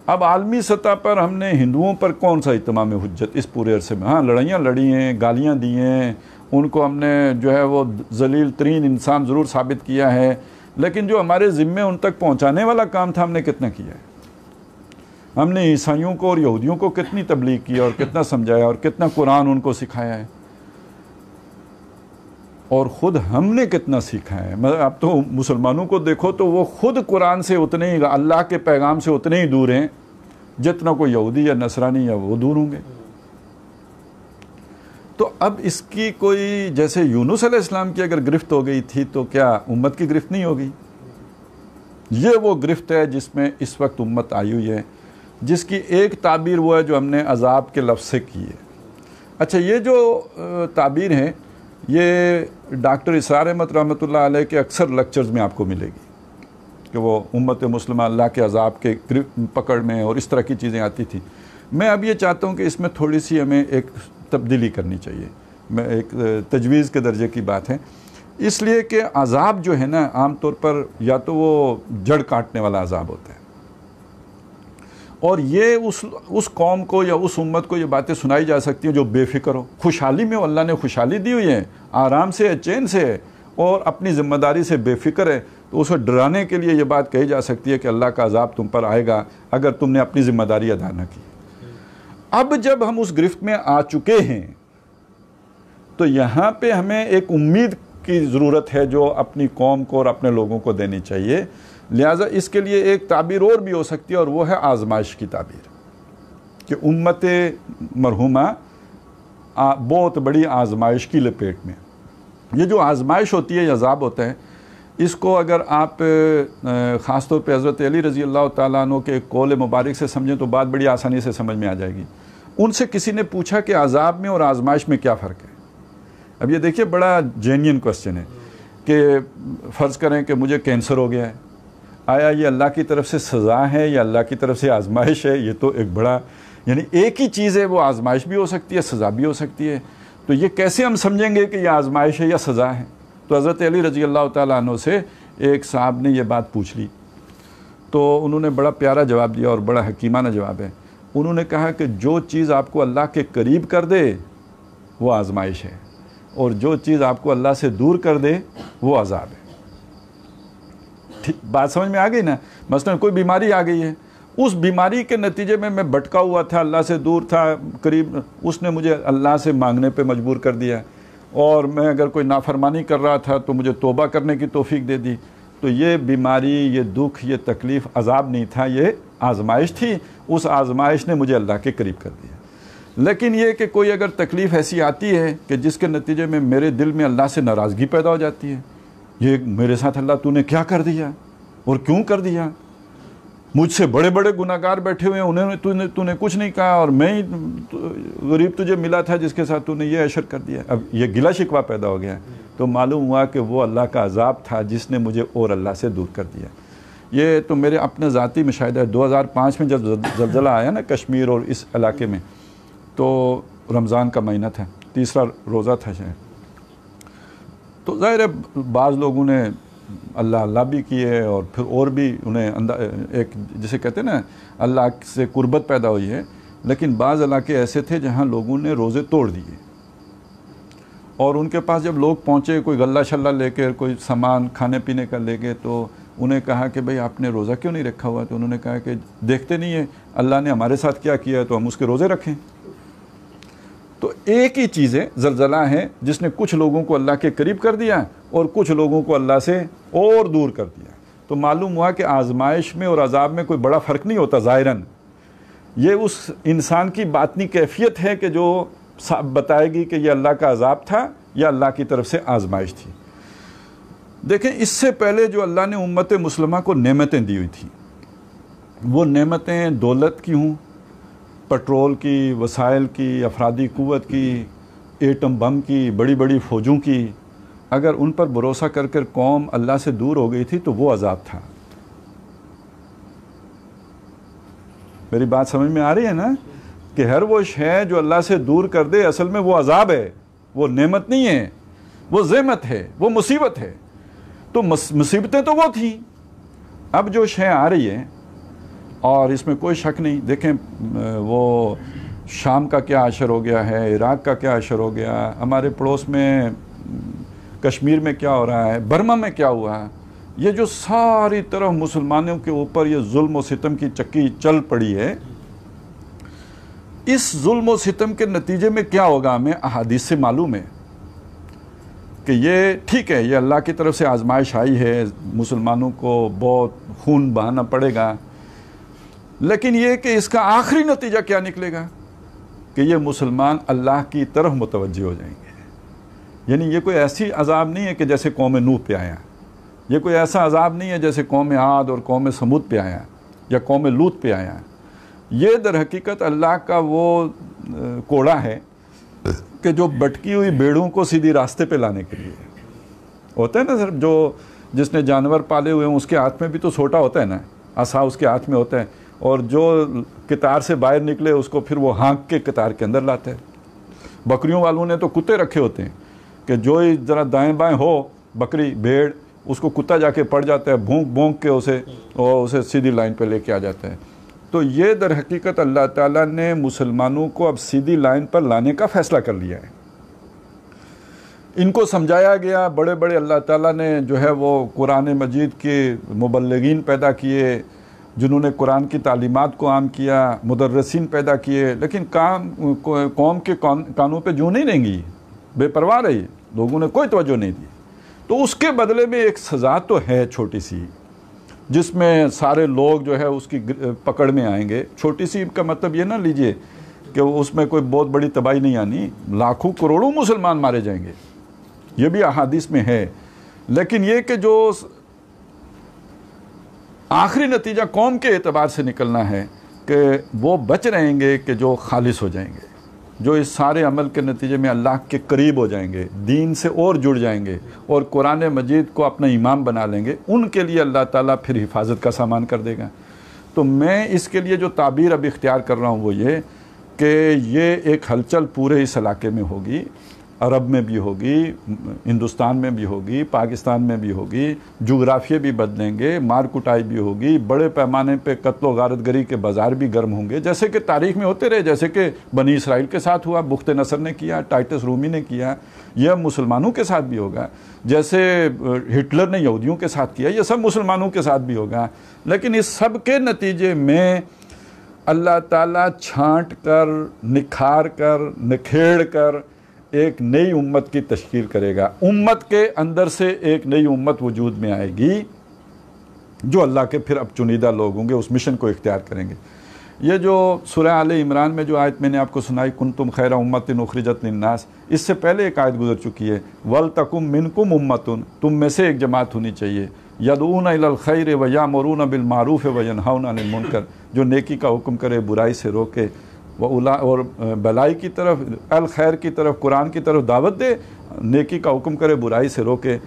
اب عالمی سطح پر ہم نے ہندوؤں پر کون سا اتمام حجت اس پورے عرصے میں؟ ہاں، لڑائیاں لڑی ہیں، گالیاں دی ہیں، ان کو ہم نے جو ہے وہ ذلیل ترین انسان ضرور ثابت کیا ہے، لیکن جو ہمارے ذمے ان تک پہنچانے والا کام تھا ہم نے کتنا کیا ہے؟ ہم نے عیسائیوں کو اور یہودیوں کو کتنی تبلیغ کیا اور کتنا سمجھایا اور کتنا قرآن ان کو سکھایا ہے، اور خود ہم نے کتنا سیکھا ہے؟ اب تو مسلمانوں کو دیکھو تو وہ خود قرآن سے اتنے ہی، اللہ کے پیغام سے اتنے ہی دور ہیں جتنا کوئی یہودی یا نصرانی یا وہ دور ہوں گے۔ تو اب اس کی کوئی، جیسے یونس علیہ السلام کی اگر گرفت ہو گئی تھی تو کیا امت کی گرفت نہیں ہوگی؟ یہ وہ گرفت ہے جس میں اس وقت امت آئی ہوئی ہے، جس کی ایک تعبیر وہ ہے جو ہم نے عذاب کے لفظ سے کی ہے۔ اچھا، یہ جو تعبیر ہے یہ ڈاکٹر اسرار احمد رحمۃ اللہ علیہ کے اکثر لیکچرز میں آپ کو ملے گی کہ وہ امت مسلمہ اللہ کے عذاب کے پکڑ میں اور اس طرح کی چیزیں آتی تھیں۔ میں اب یہ چاہتا ہوں کہ اس میں تھوڑی سی ہمیں ایک تبدیلی کرنی چاہیے، میں ایک تجویز کے درجے کی بات ہے، اس لیے کہ عذاب جو ہے نا عام طور پر یا تو وہ جڑ کاٹنے والا عذاب ہوتا ہے، اور یہ اس قوم کو یا اس امت کو یہ باتیں سنائی جا سکتی ہیں جو بے فکر ہو، خوشحالی میں اللہ نے خوشحالی دی ہوئی ہے، آرام سے ہے، چین سے ہے، اور اپنی ذمہ داری سے بے فکر ہے، تو اسے ڈرانے کے لیے یہ بات کہی جا سکتی ہے کہ اللہ کا عذاب تم پر آئے گا اگر تم نے اپنی ذمہ داری ادا نہ کی۔ اب جب ہم اس گرفت میں آ چکے ہیں تو یہاں پہ ہمیں ایک امید کی ضرورت ہے جو اپنی قوم کو اور اپنے لوگوں کو دینی چاہیے، لہٰذا اس کے لیے ایک تعبیر اور بھی ہو سکتی ہے، اور وہ ہے آزمائش کی تعبیر، کہ امت مرحومہ بہت بڑی آزمائش کی لپیٹ میں۔ یہ جو آزمائش ہوتی ہے، یہ عذاب ہوتا ہے، اس کو اگر آپ خاص طور پہ حضرت علی رضی اللہ تعالیٰ عنہ کے قول مبارک سے سمجھیں تو بات بڑی آسانی سے سمجھ میں آ جائے گی۔ ان سے کسی نے پوچھا کہ عذاب میں اور آزمائش میں کیا فرق ہے؟ اب یہ دیکھیے بڑا جینین کوسچن ہے کہ فرض کریں کہ مجھے کینسر ہو گیا ہے، آیا یہ اللہ کی طرف سے سزا ہے یا اللہ کی طرف سے آزمائش ہے؟ یہ تو ایک بڑا، یعنی ایک ہی چیز ہے، وہ آزمائش بھی ہو سکتی ہے، سزا بھی ہو سکتی ہے، تو یہ کیسے ہم سمجھیں گے کہ یہ آزمائش ہے یا سزا ہے؟ تو حضرت علی رضی اللہ تعالیٰ عنہ سے ایک صاحب نے یہ بات پوچھ لی، تو انہوں نے بڑا پیارا جواب دیا اور بڑا حکیمانہ جواب ہے۔ انہوں نے کہا کہ جو چیز آپ کو اللہ کے قریب کر دے وہ آزمائش ہے، اور جو چیز آپ کو اللہ سے دور کر دے وہ عذاب ہے۔ بات سمجھ میں آ گئی نا؟ مثلا کوئی بیماری آ گئی ہے، اس بیماری کے نتیجے میں میں بھٹکا ہوا تھا، اللہ سے دور تھا، قریب، اس نے مجھے اللہ سے مانگنے پہ مجبور کر دیا، اور میں اگر کوئی نافرمانی کر رہا تھا تو مجھے توبہ کرنے کی توفیق دے دی، تو یہ بیماری، یہ دکھ، یہ تکلیف عذاب نہیں تھا، یہ آزمائش تھی، اس آزمائش نے مجھے اللہ کے قریب کر دیا۔ لیکن یہ کہ کوئی اگر تکلیف ایسی آتی ہے کہ جس کے نتیجے میں میرے دل میں اللہ سے ناراضگی پیدا ہو جاتی ہے، یہ میرے ساتھ اللہ تو نے کیا کر دیا اور کیوں کر دیا؟ مجھ سے بڑے بڑے گناہگار بیٹھے ہوئے ہیں، انہیں تو نے کچھ نہیں کہا، اور میں ہی غریب تجھے ملا تھا جس کے ساتھ تو نے یہ عشر کر دیا۔ اب یہ گلہ شکوہ پیدا ہو گیا، تو معلوم ہوا کہ وہ اللہ کا عذاب تھا جس نے مجھے اور اللہ سے دور کر دیا۔ یہ تو میرے اپنے ذاتی مشاہدہ ہے۔ 2005 میں جب زلزلہ آیا نا کشمیر اور اس علاقے میں، تو رمضان کا مہینہ تھا، تیسرا روزہ تھا شاید، تو ظاہر ہے بعض لوگوں نے اللہ اللہ بھی کیے، اور پھر اور بھی انہیں ایک جسے کہتے ہیں نا اللہ سے قربت پیدا ہوئی ہے، لیکن بعض علاقے ایسے تھے جہاں لوگوں نے روزے توڑ دیے، اور ان کے پاس جب لوگ پہنچے کوئی غلہ شلہ لے کے کوئی سامان کھانے پینے کا لے کے تو انہیں کہا کہ بھئی آپ نے روزہ کیوں نہیں رکھا ہوا؟ تو انہوں نے کہا کہ دیکھتے نہیں ہیں اللہ نے ہمارے ساتھ کیا کیا ہے تو ہم اس کے روزے رکھیں۔ تو ایک ہی چیز ہے، زلزلہ ہے جس نے کچھ لوگوں کو اللہ کے قریب کر دیا اور کچھ لوگوں کو اللہ سے اور دور کر دیا۔ تو معلوم ہوا کہ آزمائش میں اور عذاب میں کوئی بڑا فرق نہیں ہوتا ظاہراً، یہ اس انسان کی باطنی کیفیت ہے کہ جو بتائے گی کہ یہ اللہ کا عذاب تھا یا اللہ کی طرف سے آزمائش تھی۔ دیکھیں اس سے پہلے جو اللہ نے امت مسلمہ کو نعمتیں دی ہوئی تھیں، وہ نعمتیں دولت کی ہوں، پٹرول کی، وسائل کی، افرادی قوت کی، ایٹم بم کی، بڑی بڑی فوجوں کی، اگر ان پر بھروسہ کر کر قوم اللہ سے دور ہو گئی تھی تو وہ عذاب تھا۔ میری بات سمجھ میں آ رہی ہے نا کہ ہر وہ شے جو اللہ سے دور کر دے اصل میں وہ عذاب ہے، وہ نعمت نہیں ہے، وہ زحمت ہے، وہ مصیبت ہے۔ تو مصیبتیں تو وہ تھیں، اب جو شے آ رہی ہے اور اس میں کوئی شک نہیں، دیکھیں وہ شام کا کیا عشر ہو گیا ہے، عراق کا کیا عشر ہو گیا، ہمارے پڑوس میں کشمیر میں کیا ہو رہا ہے، برما میں کیا ہوا ہے، یہ جو ساری طرف مسلمانوں کے اوپر یہ ظلم و ستم کی چکی چل پڑی ہے، اس ظلم و ستم کے نتیجے میں کیا ہوگا ہمیں احادیث سے معلوم ہے کہ یہ ٹھیک ہے، یہ اللہ کی طرف سے آزمائش آئی ہے، مسلمانوں کو بہت خون بہانا پڑے گا، لیکن یہ کہ اس کا آخری نتیجہ کیا نکلے گا کہ یہ مسلمان اللہ کی طرف متوجہ ہو جائیں گے۔ یعنی یہ کوئی ایسی عذاب نہیں ہے کہ جیسے قوم نوح پہ آیا، یہ کوئی ایسا عذاب نہیں ہے جیسے قوم عاد اور قوم سمود پہ آیا یا قوم لوط پہ آیا۔ یہ در حقیقت اللہ کا وہ کوڑا ہے کہ جو بٹکی ہوئی بیڑوں کو سیدھی راستے پہ لانے کے لیے ہوتا ہے نا سر، جو جس نے جانور پالے ہوئے ہیں اس کے ہاتھ میں بھی تو سوٹا ہوتا ہے نا، عصا اس کے ہاتھ میں ہوتا ہے، اور جو قطار سے باہر نکلے اس کو پھر وہ ہانک کے قطار کے اندر لاتا ہے۔ بکریوں والوں نے تو کتے رکھے ہوتے ہیں کہ جو ہی ذرا دائیں بائیں ہو بکری بھیڑ، اس کو کتا جا کے پڑ جاتا ہے، بھونک بھونک کے اسے سیدھی لائن پہ لے کے آ جاتا ہے۔ تو یہ در حقیقت اللہ تعالیٰ نے مسلمانوں کو اب سیدھی لائن پر لانے کا فیصلہ کر لیا ہے۔ ان کو سمجھایا گیا، بڑے بڑے اللہ تعالیٰ نے جو ہے وہ قرآن مجید کے مبلغین پیدا کیے جنہوں نے قرآن کی تعلیمات کو عام کیا، مدرسین پیدا کیے، لیکن قوم کے کانوں پہ جوں نہیں رہیں گی، بے پرواہ رہی، لوگوں نے کوئی توجہ نہیں دی۔ تو اس کے بدلے میں ایک سزا تو ہے چھوٹی سی، جس میں سارے لوگ جو ہے اس کی پکڑ میں آئیں گے۔ چھوٹی سی کا مطلب یہ نہ لیجئے کہ اس میں کوئی بہت بڑی تباہی نہیں آنی، لاکھوں کروڑوں مسلمان مارے جائیں گے، یہ بھی احادیث میں ہے، لیکن یہ کہ جو آخری نتیجہ قوم کے اعتبار سے نکلنا ہے کہ وہ بچ رہیں گے کہ جو خالص ہو جائیں گے، جو اس سارے عمل کے نتیجے میں اللہ کے قریب ہو جائیں گے، دین سے اور جڑ جائیں گے اور قرآن مجید کو اپنا امام بنا لیں گے، ان کے لیے اللہ تعالیٰ پھر حفاظت کا سامان کر دے گا۔ تو میں اس کے لیے جو تعبیر اب اختیار کر رہا ہوں وہ یہ کہ یہ ایک ہلچل پورے اس علاقے میں ہوگی، عرب میں بھی ہوگی، ہندوستان میں بھی ہوگی، پاکستان میں بھی ہوگی، جغرافیے بھی بدلیں گے، مار کٹائی بھی ہوگی، بڑے پیمانے پہ قتل و غارت گری کے بازار بھی گرم ہوں گے، جیسے کہ تاریخ میں ہوتے رہے، جیسے کہ بنی اسرائیل کے ساتھ ہوا، بخت نصر نے کیا، ٹائٹس رومی نے کیا، یہ مسلمانوں کے ساتھ بھی ہوگا، جیسے ہٹلر نے یہودیوں کے ساتھ کیا، یہ سب مسلمانوں کے ساتھ بھی ہوگا۔ لیکن اس سب کے نتیجے میں اللہ تعالیٰ چھانٹ کر، نکھار کر، نکھیڑ کر ایک نئی امت کی تشکیل کرے گا۔ امت کے اندر سے ایک نئی امت وجود میں آئے گی جو اللہ کے پھر اب چنیدہ لوگ ہوں گے، اس مشن کو اختیار کریں گے۔ یہ جو سورہ آل عمران میں جو آیت میں نے آپ کو سنائی، کنتم خیر امۃ اخرجت للناس، اس سے پہلے ایک آیت گزر چکی ہے، وَلْتَكُمْ مِنْكُمْ أُمَّةٌ، تم میں سے ایک جماعت ہونی چاہیے، يَدْعُونَ إِلَى الْخَيْرِ وَيَأْمُرُونَ بِالْمَعْرُوفِ وَيَنْهَوْنَ عَنِ الْمُنكَرِ، جو نیکی کا حکم کرے، برائی سے روکے، اور بلائی کی طرف، الخیر کی طرف، قرآن کی طرف دعوت دے، نیکی کا حکم کرے، برائی سے روکے،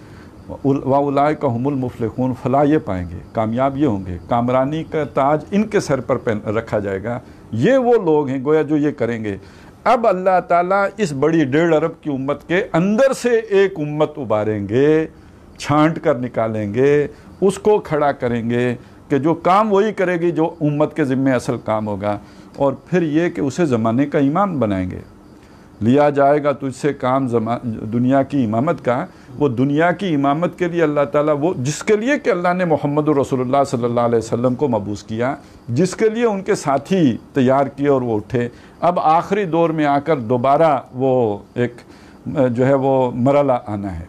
وَأُولَٰئِكَ هُمُ الْمُفْلِحُونَ، فلاح یہ پائیں گے، کامیاب یہ ہوں گے، کامرانی کا تاج ان کے سر پر رکھا جائے گا، یہ وہ لوگ ہیں گویا جو یہ کریں گے۔ اب اللہ تعالیٰ اس بڑی 1.5 ارب کی امت کے اندر سے ایک امت ابھاریں گے، چھانٹ کر نکالیں گے، اس کو کھڑا کریں گے کہ جو کام وہی کرے گی جو امت کے ذمے اصل کام ہوگا، اور پھر یہ کہ اسے زمانے کا امام بنائیں گے۔ لیا جائے گا تجھ سے کام دنیا کی امامت کا، وہ دنیا کی امامت کے لیے اللہ تعالیٰ، وہ جس کے لیے کہ اللہ نے محمد رسول اللہ صلی اللہ علیہ وسلم کو مبعوث کیا، جس کے لیے ان کے ساتھی تیار کیے اور وہ اٹھے، اب آخری دور میں آ کر دوبارہ وہ ایک جو ہے وہ مرحلہ آنا ہے۔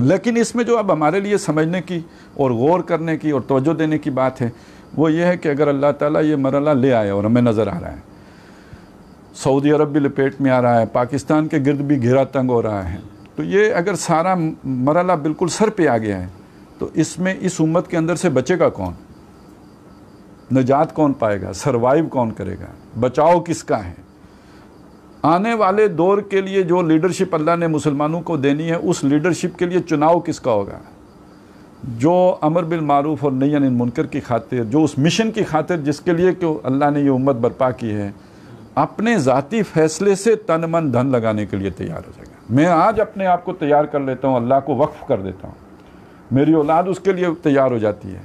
لیکن اس میں جو اب ہمارے لیے سمجھنے کی اور غور کرنے کی اور توجہ دینے کی بات ہے وہ یہ ہے کہ اگر اللہ تعالیٰ یہ مرحلہ لے آئے اور ہمیں نظر آ رہا ہے، سعودی عرب بھی لپیٹ میں آ رہا ہے، پاکستان کے گرد بھی گھیرا تنگ ہو رہا ہے، تو یہ اگر سارا مرحلہ بالکل سر پہ آ گیا ہے تو اس میں اس امت کے اندر سے بچے گا کون؟ نجات کون پائے گا؟ سروائیو کون کرے گا؟ بچاؤ کس کا ہے؟ آنے والے دور کے لیے جو لیڈرشپ اللہ نے مسلمانوں کو دینی ہے، اس لیڈرشپ کے لیے چناؤ کس کا ہوگا؟ جو امر بالمعروف اور نہی عن المنکر کی خاطر، جو اس مشن کی خاطر جس کے لیے کہ اللہ نے یہ امت برپا کی ہے، اپنے ذاتی فیصلے سے تن من دھن لگانے کے لیے تیار ہو جائے گا۔ میں آج اپنے آپ کو تیار کر لیتا ہوں، اللہ کو وقف کر دیتا ہوں، میری اولاد اس کے لیے تیار ہو جاتی ہے،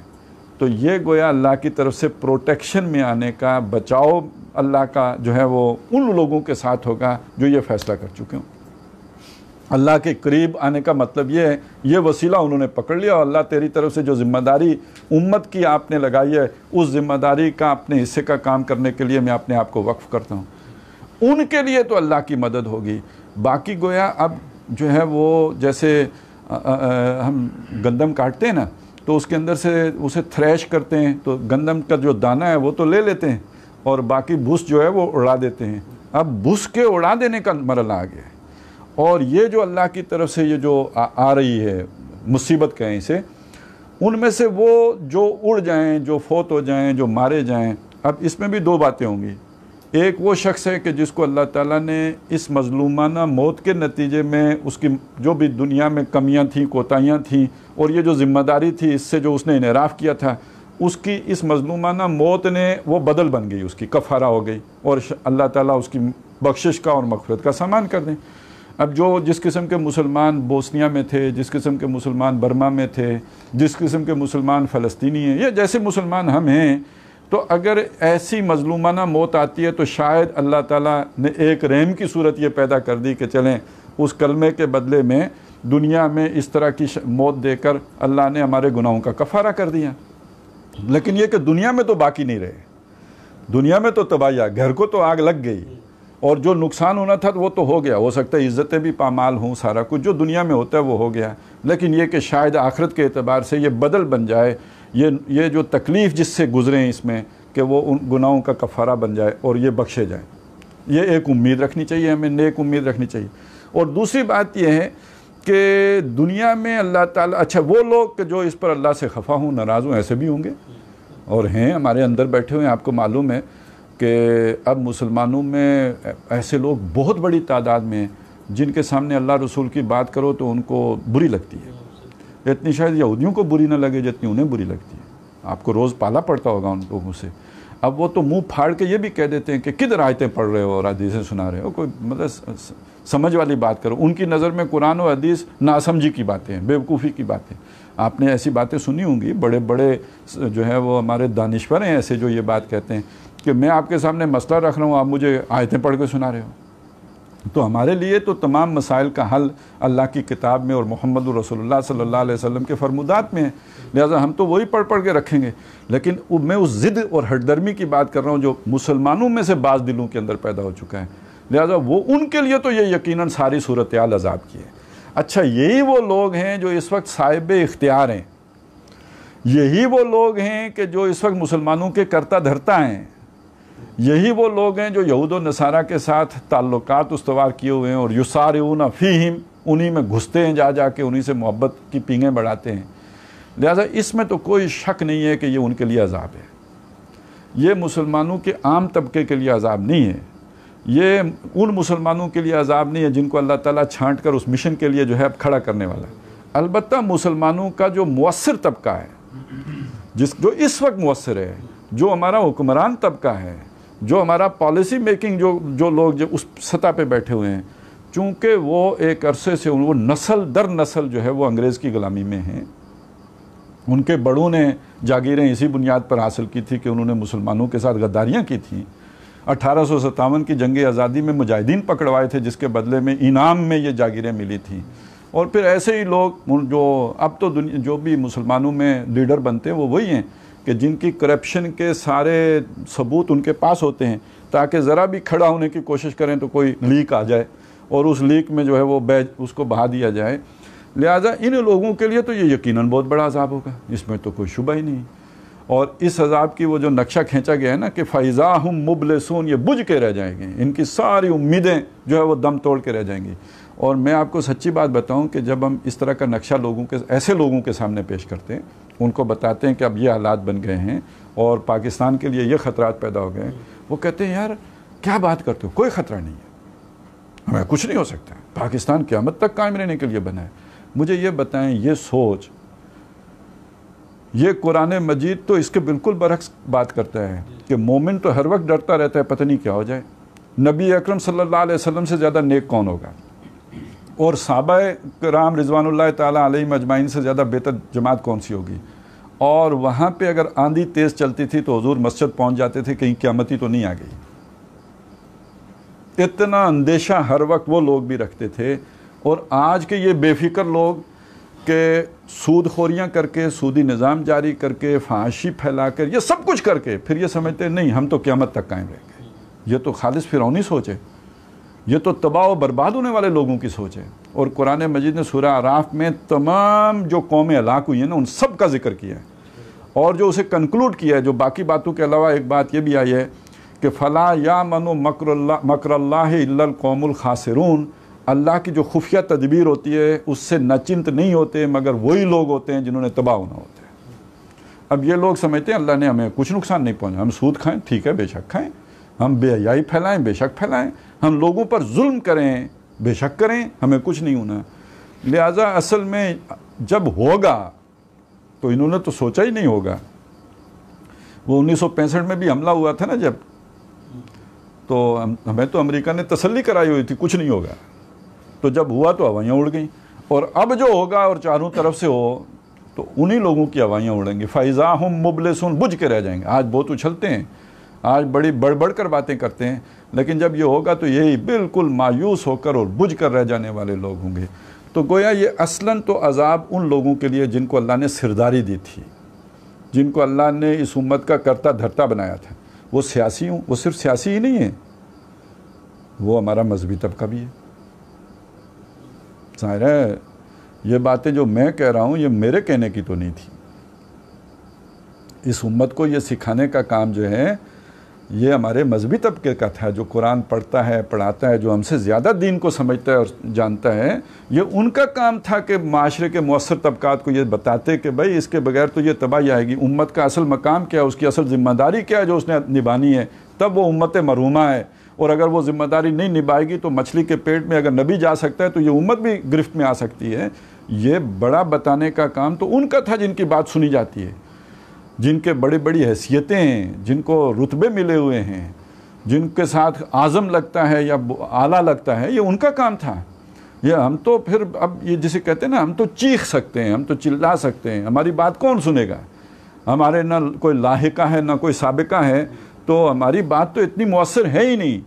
تو یہ گویا اللہ کی طرف سے پروٹیکشن میں آنے کا، بچاؤ اللہ کا جو ہے وہ ان لوگوں کے ساتھ ہوگا جو یہ فیصلہ کر چکے ہوں۔ اللہ کے قریب آنے کا مطلب یہ ہے، یہ وسیلہ انہوں نے پکڑ لیا اور اللہ تیری طرف سے جو ذمہ داری امت کی آپ نے لگائی ہے، اس ذمہ داری کا اپنے حصے کا کام کرنے کے لیے میں اپنے آپ کو وقف کرتا ہوں۔ ان کے لیے تو اللہ کی مدد ہوگی۔ باقی گویا اب جو ہے وہ جیسے ہم گندم کاٹتے ہیں نا، تو اس کے اندر سے اسے تھریش کرتے ہیں، تو گندم کا جو دانہ ہے وہ تو لے لیتے ہیں اور باقی بھوس جو ہے وہ اڑا دیتے ہیں۔ اب بھوس کے اڑا دینے کا مرحلہ آ گیا ہے، اور یہ جو اللہ کی طرف سے یہ جو آ رہی ہے مصیبت کہیں اسے، ان میں سے وہ جو اڑ جائیں، جو فوت ہو جائیں، جو مارے جائیں، اب اس میں بھی دو باتیں ہوں گی۔ ایک وہ شخص ہے کہ جس کو اللہ تعالیٰ نے اس مظلومانہ موت کے نتیجے میں اس کی جو بھی دنیا میں کمیاں تھیں، کوتاہیاں تھیں، اور یہ جو ذمہ داری تھی اس سے جو اس نے انحراف کیا تھا، اس کی اس مظلومانہ موت نے وہ بدل بن گئی، اس کی کفارہ ہو گئی، اور اللہ تعالیٰ اس کی بخشش کا اور مغفرت کا سامان کر دیں۔ اب جو جس قسم کے مسلمان بوسنیا میں تھے، جس قسم کے مسلمان برما میں تھے، جس قسم کے مسلمان فلسطینی ہیں، یا جیسے مسلمان ہم ہیں، تو اگر ایسی مظلومانہ موت آتی ہے تو شاید اللہ تعالیٰ نے ایک رحم کی صورت یہ پیدا کر دی کہ چلیں اس کلمے کے بدلے میں دنیا میں اس طرح کی موت دے کر اللہ نے ہمارے گناہوں کا کفارہ کر دیا۔ لیکن یہ کہ دنیا میں تو باقی نہیں رہے، دنیا میں تو تباہی، گھر کو تو آگ لگ گئی، اور جو نقصان ہونا تھا وہ تو ہو گیا، ہو سکتا ہے عزتیں بھی پامال ہوں، سارا کچھ جو دنیا میں ہوتا ہے وہ ہو گیا، لیکن یہ کہ شاید آخرت کے اعتبار سے یہ بدل بن جائے، یہ جو تکلیف جس سے گزریں اس میں، کہ وہ ان گناہوں کا کفارہ بن جائے اور یہ بخشے جائیں۔ یہ ایک امید رکھنی چاہیے ہمیں، نیک امید رکھنی چاہیے۔ اور دوسری بات یہ ہے کہ دنیا میں اللہ تعالیٰ، اچھا وہ لوگ کہ جو اس پر اللہ سے خفا ہوں، ناراض ہوں، ایسے بھی ہوں گے اور ہیں، ہمارے اندر بیٹھے ہوئے ہیں۔ آپ کو معلوم ہے کہ اب مسلمانوں میں ایسے لوگ بہت بڑی تعداد میں ہیں جن کے سامنے اللہ رسول کی بات کرو تو ان کو بری لگتی ہے، اتنی شاید یہودیوں کو بری نہ لگے جتنی انہیں بری لگتی ہے۔ آپ کو روز پالا پڑتا ہوگا ان لوگوں سے۔ اب وہ تو منہ پھاڑ کے یہ بھی کہہ دیتے ہیں کہ کدھر آیتیں پڑھ رہے ہو اور حدیثیں سنا رہے ہو، کوئی مطلب سمجھ والی بات کرو۔ ان کی نظر میں قرآن و حدیث ناسمجھی کی باتیں ہیں، بیوقوفی کی باتیں۔ آپ نے ایسی باتیں سنی ہوں گی، بڑے بڑے جو ہے وہ ہمارے دانشور ہیں ایسے جو یہ بات کہتے ہیں کہ میں آپ کے سامنے مسئلہ رکھ رہا ہوں، آپ مجھے آیتیں پڑھ کے سنا رہے ہو۔ تو ہمارے لیے تو تمام مسائل کا حل اللہ کی کتاب میں اور محمد رسول اللہ صلی اللہ علیہ وسلم کے فرمودات میں ہے، لہٰذا ہم تو وہی پڑھ کے رکھیں گے۔ لیکن میں اس ضد اور ہٹ درمی کی بات کر رہا ہوں جو مسلمانوں میں سے بعض دلوں کے اندر پیدا ہو چکا ہے، لہٰذا وہ ان کے لیے تو یہ یقیناً ساری صورتحال عذاب کی ہے۔ اچھا یہی وہ لوگ ہیں جو اس وقت صاحب اختیار ہیں، یہی وہ لوگ ہیں کہ جو اس وقت مسلمانوں کے کرتا دھرتا ہیں، یہی وہ لوگ ہیں جو یہود و نصارہ کے ساتھ تعلقات استوار کیے ہوئے ہیں اور یسارعون فیہم، انہی میں گھستے ہیں، جا کے انہی سے محبت کی پینگیں بڑھاتے ہیں۔ لہٰذا اس میں تو کوئی شک نہیں ہے کہ یہ ان کے لیے عذاب ہے، یہ مسلمانوں کے عام طبقے کے لیے عذاب نہیں ہے، یہ ان مسلمانوں کے لیے عذاب نہیں ہے جن کو اللہ تعالیٰ چھانٹ کر اس مشن کے لیے جو ہے اب کھڑا کرنے والا ہے۔ البتہ مسلمانوں کا جو مؤثر طبقہ ہے، جو اس وقت مؤثر ہے، جو ہمارا حکمران طبقہ ہے، جو ہمارا پالیسی میکنگ جو لوگ جو اس سطح پہ بیٹھے ہوئے ہیں، چونکہ وہ ایک عرصے سے وہ نسل در نسل جو ہے وہ انگریز کی غلامی میں ہیں، ان کے بڑوں نے جاگیریں اسی بنیاد پر حاصل کی تھی کہ انہوں نے مسلمانوں کے ساتھ غداریاں کی تھیں، 1857 کی جنگ آزادی میں مجاہدین پکڑوائے تھے جس کے بدلے میں انعام میں یہ جاگیریں ملی تھیں. اور پھر ایسے ہی لوگ جو اب تو جو بھی مسلمانوں میں لیڈر بنتے ہیں وہ وہی ہیں کہ جن کی کرپشن کے سارے ثبوت ان کے پاس ہوتے ہیں تاکہ ذرا بھی کھڑا ہونے کی کوشش کریں تو کوئی لیک آ جائے اور اس لیک میں جو ہے وہ اس کو بہا دیا جائے. لہٰذا ان لوگوں کے لیے تو یہ یقیناً بہت بڑا عذاب ہوگا, اس میں تو کوئی شبہ ہی نہیں. اور اس عذاب کی وہ جو نقشہ کھینچا گیا ہے نا کہ فَإِذَا هُمْ مُبْلِسُونَ, یہ بجھ کے رہ جائیں گے, ان کی ساری امیدیں جو ہے وہ دم توڑ کے رہ جائیں گی. اور میں آپ کو سچی بات بتاؤں کہ جب ہم اس طرح کا نقشہ ایسے لوگوں کے سامنے پیش کرتے ہیں, ان کو بتاتے ہیں کہ اب یہ حالات بن گئے ہیں اور پاکستان کے لیے یہ خطرات پیدا ہو گئے ہیں, وہ کہتے ہیں یار کیا بات کرتے ہو, کوئی خطرہ نہیں ہے, ہمیں کچھ نہیں ہو سکتا, پاکستان قیامت تک قائم رہنے کے لیے بنا ہے. مجھے یہ بتائیں, یہ سوچ, یہ قرآن مجید تو اس کے بالکل برعکس بات کرتا ہے کہ مومن تو ہر وقت ڈرتا رہتا ہے پتہ نہیں کیا ہو جائے. نبی اکرم صلی اللہ علیہ وسلم سے زیادہ نیک کون ہوگا, اور صحابہ کرام رضوان اللہ تعالیٰ علیہم اجمعین سے زیادہ بہتر جماعت کون سی ہوگی. اور وہاں پہ اگر آندھی تیز چلتی تھی تو حضور مسجد پہنچ جاتے تھے, کہیں قیامتی تو نہیں آ گئی. اتنا اندیشہ ہر وقت وہ لوگ بھی رکھتے تھے. اور آج کے یہ بے فکر لوگ کہ سود خوریاں کر کے, سودی نظام جاری کر کے, فحاشی پھیلا کر, یہ سب کچھ کر کے پھر یہ سمجھتے ہیں نہیں ہم تو قیامت تک قائم رہیں گے. یہ تو خالص فرعونی سوچ ہے, یہ تو تباہ و برباد ہونے والے لوگوں کی سوچ ہے. اور قرآن مجید نے سورہ اعراف میں تمام جو قومیں ہلاک ہوئی ہیں نا ان سب کا ذکر کیا ہے, اور جو اسے کنکلوڈ کیا ہے, جو باقی باتوں کے علاوہ ایک بات یہ بھی آئی ہے کہ فَلَا يَأْمَنُ مَكْرَ اللَّهِ إِلَّا الْقَوْمُ الْخَاسِرُونَ, اللہ کی جو خفیہ تدبیر ہوتی ہے اس سے ناچنت نہیں ہوتے مگر وہی لوگ ہوتے ہیں جنہوں نے تباہ ہونا ہوتا ہے. اب یہ لوگ سمجھتے ہیں اللہ نے ہمیں کچھ نقصان نہیں پہنچا, ہم سود کھائیں ٹھیک ہے بے شک کھائیں, ہم بے حیائی پھیلائیں بے شک پھیلائیں, ہم لوگوں پر ظلم کریں بے شک کریں, ہمیں کچھ نہیں ہونا. لہٰذا اصل میں جب ہوگا تو انہوں نے تو سوچا ہی نہیں ہوگا. وہ 1965 میں بھی حملہ ہوا تھا نا جب, تو ہمیں تو امریکہ نے تسلی کرائی ہوئی تھی کچھ نہیں ہوگا, تو جب ہوا تو ہوائیاں اڑ گئیں. اور اب جو ہوگا اور چاروں طرف سے ہو تو انہی لوگوں کی ہوائیاں اڑیں گی. فَإِذَا هُمْ مُبْلِسُونَ, بجھ کے رہ جائیں گے. آج بہت اچھلتے ہیں, آج بڑی بڑھ بڑھ کر باتیں کرتے ہیں, لیکن جب یہ ہوگا تو یہی بالکل مایوس ہو کر اور بجھ کر رہ جانے والے لوگ ہوں گے. تو گویا یہ اصلاً تو عذاب ان لوگوں کے لیے جن کو اللہ نے سرداری دی تھی, جن کو اللہ نے اس امت کا کرتا دھرتا بنایا تھا. وہ سیاسی ہوں, وہ صرف سیاسی ہی نہیں ہے, وہ ہمارا مذہبی طبقہ بھی ہے. ظاہر ہے یہ باتیں جو میں کہہ رہا ہوں یہ میرے کہنے کی تو نہیں تھی. اس امت کو یہ سکھانے کا کام جو ہے یہ ہمارے مذہبی طبقے کا تھا, جو قرآن پڑھتا ہے پڑھاتا ہے, جو ہم سے زیادہ دین کو سمجھتا ہے اور جانتا ہے. یہ ان کا کام تھا کہ معاشرے کے مؤثر طبقات کو یہ بتاتے کہ بھائی اس کے بغیر تو یہ تباہی آئے گی. امت کا اصل مقام کیا ہے, اس کی اصل ذمہ داری کیا ہے جو اس نے نبھانی ہے, تب وہ امت مرحومہ ہے. اور اگر وہ ذمہ داری نہیں نبھائے گی تو مچھلی کے پیٹ میں اگر نبی جا سکتا ہے تو یہ امت بھی گرفت میں آ سکتی ہے. یہ بڑا بتانے کا کام تو ان کا تھا جن کی بات سنی جاتی ہے, جن کے بڑی بڑی حیثیتیں ہیں, جن کو رتبے ملے ہوئے ہیں, جن کے ساتھ اعظم لگتا ہے یا اعلیٰ لگتا ہے, یہ ان کا کام تھا. یہ ہم تو پھر اب یہ جسے کہتے ہیں نا ہم تو چیخ سکتے ہیں, ہم تو چلا سکتے ہیں, ہماری بات کون سنے گا. ہمارے نہ کوئی لاحقہ ہے نہ کوئی سابقہ ہے, تو ہماری بات تو اتنی مؤثر ہے ہی نہیں.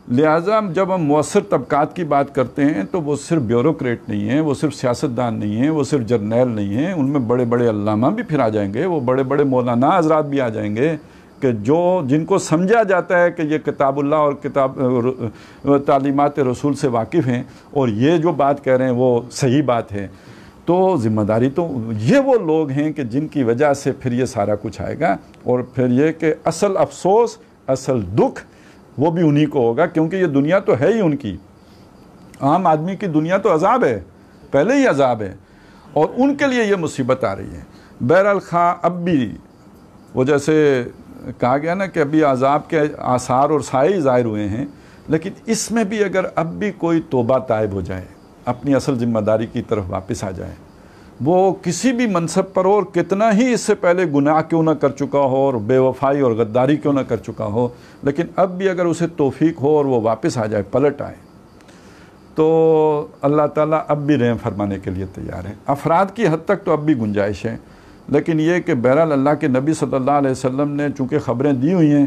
لہٰذا جب ہم مؤثر طبقات کی بات کرتے ہیں تو وہ صرف بیوروکریٹ نہیں ہیں, وہ صرف سیاستدان نہیں ہیں, وہ صرف جرنیل نہیں ہیں, ان میں بڑے بڑے علامہ بھی پھر آ جائیں گے, وہ بڑے بڑے مولانا حضرات بھی آ جائیں گے کہ جن کو سمجھا جاتا ہے کہ یہ کتاب اللہ اور تعلیمات رسول سے واقف ہیں اور یہ جو بات کہہ رہے ہیں وہ صحیح بات ہے. تو ذمہ داری تو یہ وہ لوگ ہیں کہ جن کی وجہ سے پھر یہ سارا کچھ آئے گا. اور پھر یہ کہ اصل افسوس, اصل دکھ وہ بھی انہی کو ہوگا, کیونکہ یہ دنیا تو ہے ہی ان کی. عام آدمی کی دنیا تو عذاب ہے, پہلے ہی عذاب ہے, اور ان کے لیے یہ مصیبت آ رہی ہے. بہرحال خواہ اب بھی وہ جیسے کہا گیا نا کہ ابھی عذاب کے آثار اور سائے ظاہر ہوئے ہیں, لیکن اس میں بھی اگر اب بھی کوئی توبہ تائب ہو جائے, اپنی اصل ذمہ داری کی طرف واپس آ جائے, وہ کسی بھی منصب پر ہو اور کتنا ہی اس سے پہلے گناہ کیوں نہ کر چکا ہو اور بے وفائی اور غداری کیوں نہ کر چکا ہو, لیکن اب بھی اگر اسے توفیق ہو اور وہ واپس آ جائے, پلٹ آئے, تو اللہ تعالیٰ اب بھی رحم فرمانے کے لیے تیار ہے. افراد کی حد تک تو اب بھی گنجائش ہے, لیکن یہ کہ بہرحال اللہ کے نبی صلی اللہ علیہ وسلم نے چونکہ خبریں دی ہوئی ہیں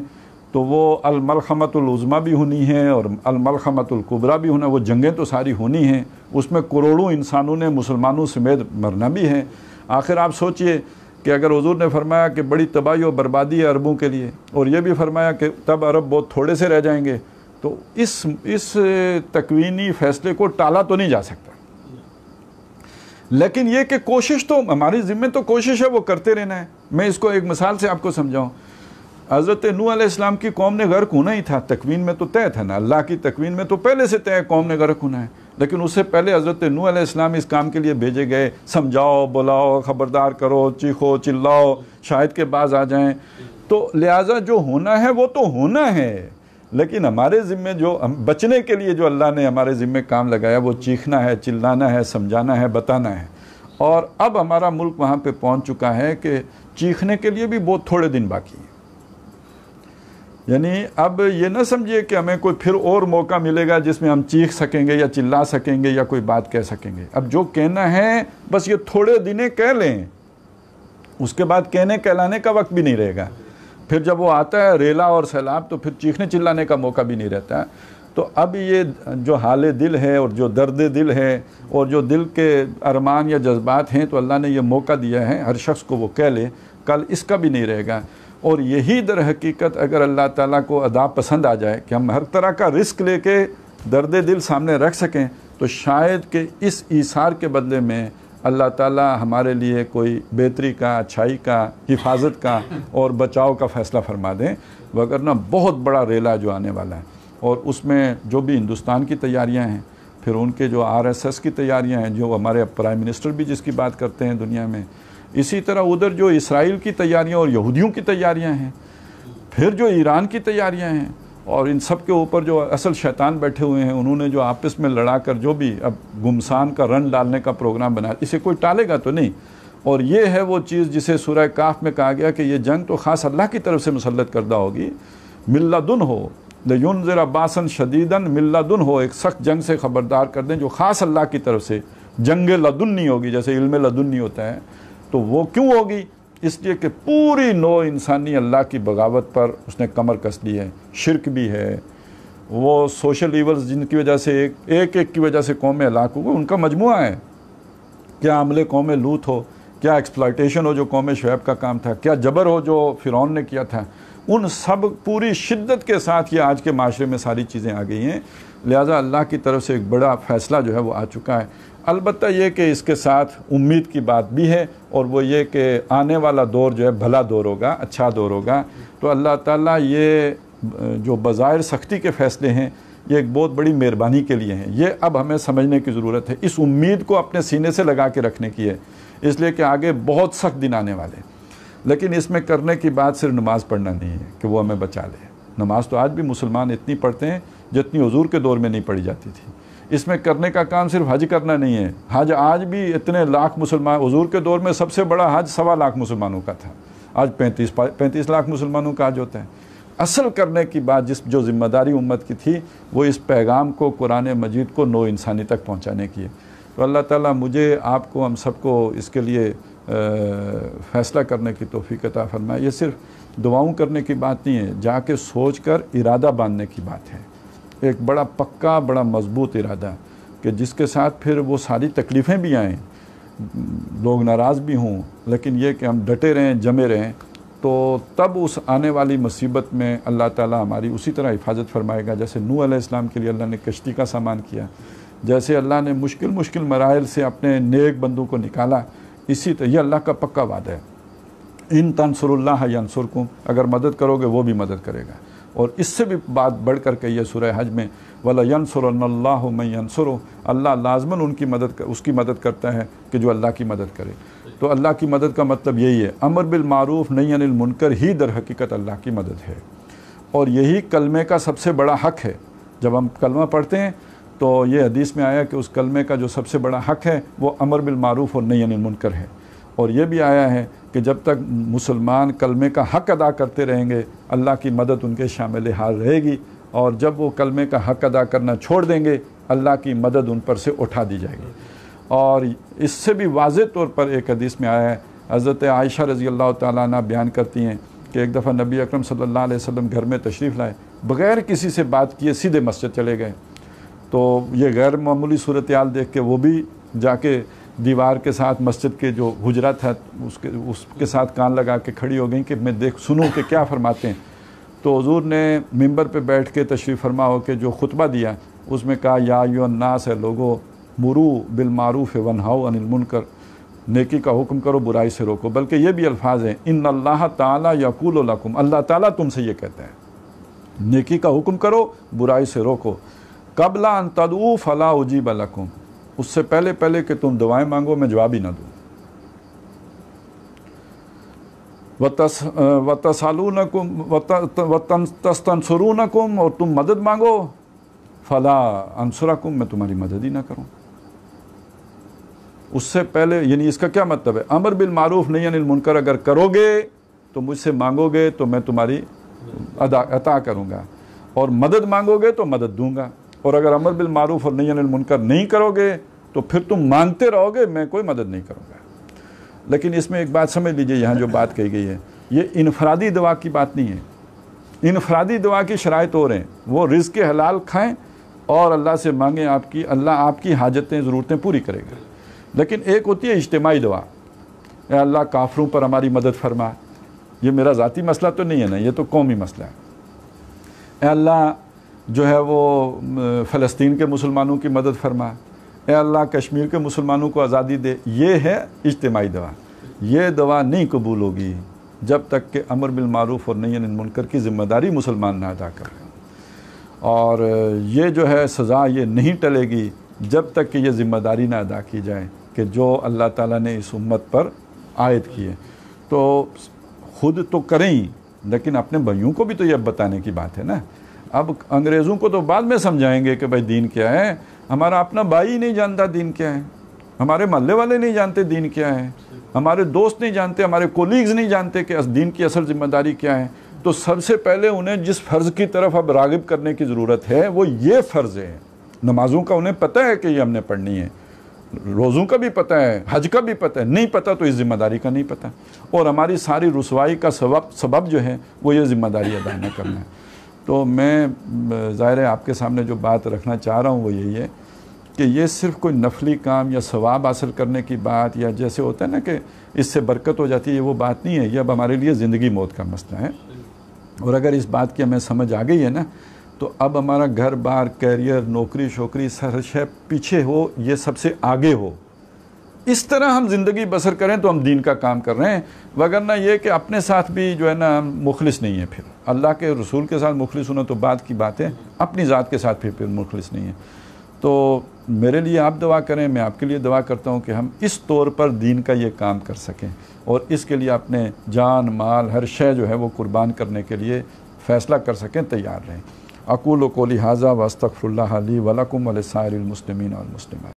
تو وہ الملحمۃ العظمیٰ بھی ہونی ہے اور الملحمۃ الکبریٰ بھی ہونا، وہ جنگیں تو ساری ہونی ہیں، اس میں کروڑوں انسانوں نے مسلمانوں سمیت مرنا بھی ہے۔ آخر آپ سوچئے کہ اگر حضور نے فرمایا کہ بڑی تباہی و بربادی ہے عربوں کے لیے، اور یہ بھی فرمایا کہ تب عرب بہت تھوڑے سے رہ جائیں گے، تو اس تکوینی فیصلے کو ٹالا تو نہیں جا سکتا۔ لیکن یہ کہ کوشش تو ہماری ذمہ تو کوشش ہے وہ کرتے رہنا ہے۔ میں اس کو ایک مثال سے آپ کو سمجھاؤں۔ حضرت نوح علیہ السلام کی قوم نے غرق ہونا ہی تھا، تکوین میں تو طے تھا نا، اللہ کی تکوین میں تو پہلے سے طے قوم نے غرق ہونا ہے، لیکن اس سے پہلے حضرت نوح علیہ السلام اس کام کے لیے بھیجے گئے، سمجھاؤ بلاؤ خبردار کرو چیخو چلاؤ شاید کے باز آ جائیں، تو لہٰذا جو ہونا ہے وہ تو ہونا ہے، لیکن ہمارے ذمے جو بچنے کے لیے جو اللہ نے ہمارے ذمے کام لگایا وہ چیخنا ہے، چلانا ہے، سمجھانا ہے، بتانا ہے۔ اور اب ہمارا ملک وہاں پہ پہنچ چکا ہے کہ چیخنے کے لیے بھی بہت تھوڑے دن باقی ہیں۔ یعنی اب یہ نہ سمجھیے کہ ہمیں کوئی پھر اور موقع ملے گا جس میں ہم چیخ سکیں گے یا چلا سکیں گے یا کوئی بات کہہ سکیں گے۔ اب جو کہنا ہے بس یہ تھوڑے دنیں کہہ لیں، اس کے بعد کہنے کہلانے کا وقت بھی نہیں رہے گا۔ پھر جب وہ آتا ہے ریلا اور سیلاب تو پھر چیخنے چلانے کا موقع بھی نہیں رہتا۔ تو اب یہ جو حال دل ہے اور جو درد دل ہے اور جو دل کے ارمان یا جذبات ہیں، تو اللہ نے یہ موقع دیا ہے ہر شخص کو وہ کہہ لے، کل اس کا بھی نہیں رہے گا۔ اور یہی در حقیقت اگر اللہ تعالیٰ کو ادا پسند آ جائے کہ ہم ہر طرح کا رزق لے کے درد دل سامنے رکھ سکیں، تو شاید کہ اس ایثار کے بدلے میں اللہ تعالیٰ ہمارے لیے کوئی بہتری کا، اچھائی کا، حفاظت کا اور بچاؤ کا فیصلہ فرما دیں، وگرنہ بہت بڑا ریلا جو آنے والا ہے۔ اور اس میں جو بھی ہندوستان کی تیاریاں ہیں، پھر ان کے جو RSS کی تیاریاں ہیں، جو ہمارے پرائم منسٹر بھی جس کی بات کرتے ہیں دنیا میں، اسی طرح ادھر جو اسرائیل کی تیاریاں اور یہودیوں کی تیاریاں ہیں، پھر جو ایران کی تیاریاں ہیں، اور ان سب کے اوپر جو اصل شیطان بیٹھے ہوئے ہیں، انہوں نے جو آپس میں لڑا کر جو بھی اب گمسان کا رن ڈالنے کا پروگرام بنایا، اسے کوئی ٹالے گا تو نہیں۔ اور یہ ہے وہ چیز جسے سورہ کاف میں کہا گیا کہ یہ جنگ تو خاص اللہ کی طرف سے مسلط کردہ ہوگی، من لدن ہو، لینذر باسا شدیدا من لدن ہو، ایک سخت جنگ سے خبردار کر دیں جو خاص اللہ کی طرف سے، جنگ لدنی ہوگی جیسے علم لدنی ہوتا ہے۔ تو وہ کیوں ہوگی؟ اس لیے کہ پوری نوع انسانی اللہ کی بغاوت پر اس نے کمر کس لی ہے، شرک بھی ہے، وہ سوشل ایولز جن کی وجہ سے ایک کی وجہ سے قومیں ہلاک ہو گئی، ان کا مجموعہ ہے۔ کیا عمل قوم لوط ہو، کیا ایکسپلائٹیشن ہو جو قوم شعیب کا کام تھا، کیا جبر ہو جو فرعون نے کیا تھا، ان سب پوری شدت کے ساتھ یہ آج کے معاشرے میں ساری چیزیں آ گئی ہیں۔ لہٰذا اللہ کی طرف سے ایک بڑا فیصلہ جو ہے وہ آ چکا ہے۔ البتہ یہ کہ اس کے ساتھ امید کی بات بھی ہے، اور وہ یہ کہ آنے والا دور جو ہے بھلا دور ہوگا، اچھا دور ہوگا۔ تو اللہ تعالیٰ یہ جو بظاہر سختی کے فیصلے ہیں، یہ ایک بہت بڑی مہربانی کے لیے ہیں۔ یہ اب ہمیں سمجھنے کی ضرورت ہے، اس امید کو اپنے سینے سے لگا کے رکھنے کی ہے، اس لیے کہ آگے بہت سخت دن آنے والے ہیں۔ لیکن اس میں کرنے کی بات صرف نماز پڑھنا نہیں ہے کہ وہ ہمیں بچا لے۔ نماز تو آج بھی مسلمان اتنی پڑھتے ہیں جتنی حضور کے دور میں نہیں پڑھی جاتی تھی۔ اس میں کرنے کا کام صرف حج کرنا نہیں ہے، حج آج بھی اتنے لاکھ مسلمان، حضور کے دور میں سب سے بڑا حج 1.25 لاکھ مسلمانوں کا تھا، آج 35 لاکھ مسلمانوں کا حج ہوتا ہے۔ اصل کرنے کی بات جو ذمہ داری امت کی تھی، وہ اس پیغام کو، قرآن مجید کو نوع انسانی تک پہنچانے کی ہے۔ تو اللہ تعالیٰ مجھے، آپ کو، ہم سب کو اس کے لیے فیصلہ کرنے کی توفیق عطا فرمائے۔ یہ صرف دعاؤں کرنے کی بات نہیں ہے، جا کے سوچ کر ارادہ باندھنے کی بات ہے، ایک بڑا پکا، بڑا مضبوط ارادہ کہ جس کے ساتھ پھر وہ ساری تکلیفیں بھی آئیں، لوگ ناراض بھی ہوں، لیکن یہ کہ ہم ڈٹے رہیں، جمے رہیں، تو تب اس آنے والی مصیبت میں اللہ تعالیٰ ہماری اسی طرح حفاظت فرمائے گا جیسے نوح علیہ السلام کے لیے اللہ نے کشتی کا سامان کیا، جیسے اللہ نے مشکل مراحل سے اپنے نیک بندوں کو نکالا، اسی طرح یہ اللہ کا پکا وعدہ ہے۔ ان تنصر اللہ ینصرکم، اگر مدد کرو گے وہ بھی مدد کرے گا۔ اور اس سے بھی بات بڑھ کر کہی ہے سورہ حج میں، وَلَيَنْصُرَنَّ اللَّهُ مَن يَنْصُرُهُ، اللہ لازماً اس کی مدد کرتا ہے کہ جو اللہ کی مدد کرے۔ تو اللہ کی مدد کا مطلب یہی ہے، امر بالمعروف نہی عن المنکر ہی در حقیقت اللہ کی مدد ہے، اور یہی کلمے کا سب سے بڑا حق ہے۔ جب ہم کلمہ پڑھتے ہیں تو یہ حدیث میں آیا کہ اس کلمے کا جو سب سے بڑا حق ہے وہ امر بالمعروف اور نہی عن المنکر ہے، اور یہ بھی آیا ہے کہ جب تک مسلمان کلمے کا حق ادا کرتے رہیں گے، اللہ کی مدد ان کے شامل حال رہے گی، اور جب وہ کلمے کا حق ادا کرنا چھوڑ دیں گے، اللہ کی مدد ان پر سے اٹھا دی جائے گی۔ اور اس سے بھی واضح طور پر ایک حدیث میں آیا ہے، حضرت عائشہ رضی اللہ تعالیٰ عنہ بیان کرتی ہیں کہ ایک دفعہ نبی اکرم صلی اللہ علیہ وسلم گھر میں تشریف لائے، بغیر کسی سے بات کیے سیدھے مسجد چلے گئے. تو یہ غیر معمولی صورتحال دیکھ کے وہ بھی جا کے دیوار کے ساتھ مسجد کے جو حجرہ تھا اس کے ساتھ کان لگا کے کھڑی ہو گئیں کہ میں سنوں کہ کیا فرماتے ہیں. تو حضور نے ممبر پہ بیٹھ کے تشریف فرما ہو کے جو خطبہ دیا اس میں کہا یا ایھا الناس، ہے لوگو، مرو بالمعروف ونہوا عن المنکر، نیکی کا حکم کرو برائی سے روکو. بلکہ یہ بھی الفاظ ہیں ان اللہ تعالیٰ یقول لکم، اللہ تعالیٰ تم سے یہ کہتا ہے نیکی کا حکم کرو برائی سے روکو. قبل ان تدعوا فلا اجیب لکم، اس سے پہلے کہ تم دعائیں مانگو میں جواب ہی نہ دوں. وَتَسْأَلُونَكُمْ وَتَسْتَنصِرُونَكُمْ، اور تم مدد مانگو، فلا انصرکم، میں تمہاری مدد ہی نہ کروں. اس سے پہلے یعنی اس کا کیا مطلب ہے؟ امر بالمعروف نہی عن المنکر اگر کرو گے تو مجھ سے مانگو گے تو میں تمہاری عطا کروں گا، اور مدد مانگو گے تو مدد دوں گا. اور اگر امر بالمعروف اور نہی عن المنکر نہیں کرو گے تو پھر تم مانگتے رہو گے، میں کوئی مدد نہیں کروں گا. لیکن اس میں ایک بات سمجھ لیجئے، یہاں جو بات کہی گئی ہے یہ انفرادی دعا کی بات نہیں ہے. انفرادی دعا کی شرائط اور ہیں، وہ رزق حلال کھائیں اور اللہ سے مانگیں، اللہ آپ کی حاجتیں ضرورتیں پوری کرے گا. لیکن ایک ہوتی ہے اجتماعی دعا، اے اللہ کافروں پر ہماری مدد فرما. یہ میرا ذاتی مسئلہ تو نہیں ہے نا، یہ تو قومی مسئلہ ہے. اے اللہ جو ہے وہ فلسطین کے مسلمانوں کی مدد فرما، اے اللہ کشمیر کے مسلمانوں کو آزادی دے. یہ ہے اجتماعی دعا. یہ دعا نہیں قبول ہوگی جب تک کہ امر بالمعروف اور نہی عن المنکر کی ذمہ داری مسلمان نہ ادا کرے. اور یہ جو ہے سزا یہ نہیں ٹلے گی جب تک کہ یہ ذمہ داری نہ ادا کی جائے کہ جو اللہ تعالیٰ نے اس امت پر عائد کی ہے. تو خود تو کریں ہی، لیکن اپنے بھائیوں کو بھی تو یہ بتانے کی بات ہے نا. اب انگریزوں کو تو بعد میں سمجھائیں گے کہ بھائی دین کیا ہے، ہمارا اپنا بھائی نہیں جانتا دین کیا ہے، ہمارے محلے والے نہیں جانتے دین کیا ہے، ہمارے دوست نہیں جانتے، ہمارے کولیگز نہیں جانتے کہ دین کی اصل ذمہ داری کیا ہے. تو سب سے پہلے انہیں جس فرض کی طرف اب راغب کرنے کی ضرورت ہے وہ یہ فرض ہے. نمازوں کا انہیں پتہ ہے کہ یہ ہم نے پڑھنی ہے، روزوں کا بھی پتہ ہے، حج کا بھی پتہ ہے، نہیں پتہ تو اس ذمہ داری کا نہیں پتہ. اور ہماری ساری رسوائی کا سبب جو ہے وہ یہ ذمہ داری ادا نہ کرنا ہے. تو میں ظاہر ہے آپ کے سامنے جو بات رکھنا چاہ رہا ہوں وہ یہی ہے کہ یہ صرف کوئی نفلی کام یا ثواب حاصل کرنے کی بات یا جیسے ہوتا ہے نا کہ اس سے برکت ہو جاتی ہے، یہ وہ بات نہیں ہے. یہ اب ہمارے لیے زندگی موت کا مسئلہ ہے. اور اگر اس بات کی ہمیں سمجھ آ گئی ہے نا تو اب ہمارا گھر بار، کیریئر، نوکری شوکری ہر شے پیچھے ہو، یہ سب سے آگے ہو. اس طرح ہم زندگی بسر کریں تو ہم دین کا کام کر رہے ہیں. وگرنہ یہ کہ اپنے ساتھ بھی جو ہے نا مخلص نہیں ہے، پھر اللہ کے رسول کے ساتھ مخلص ہونا تو بعد کی بات ہے، اپنی ذات کے ساتھ پھر مخلص نہیں ہے. تو میرے لیے آپ دعا کریں، میں آپ کے لیے دعا کرتا ہوں کہ ہم اس طور پر دین کا یہ کام کر سکیں اور اس کے لیے اپنے جان مال ہر شے جو ہے وہ قربان کرنے کے لیے فیصلہ کر سکیں، تیار رہیں. اقول قولی ھذا واستغفر اللہ لی ولکم ولسائر المسلمین والمسلمات.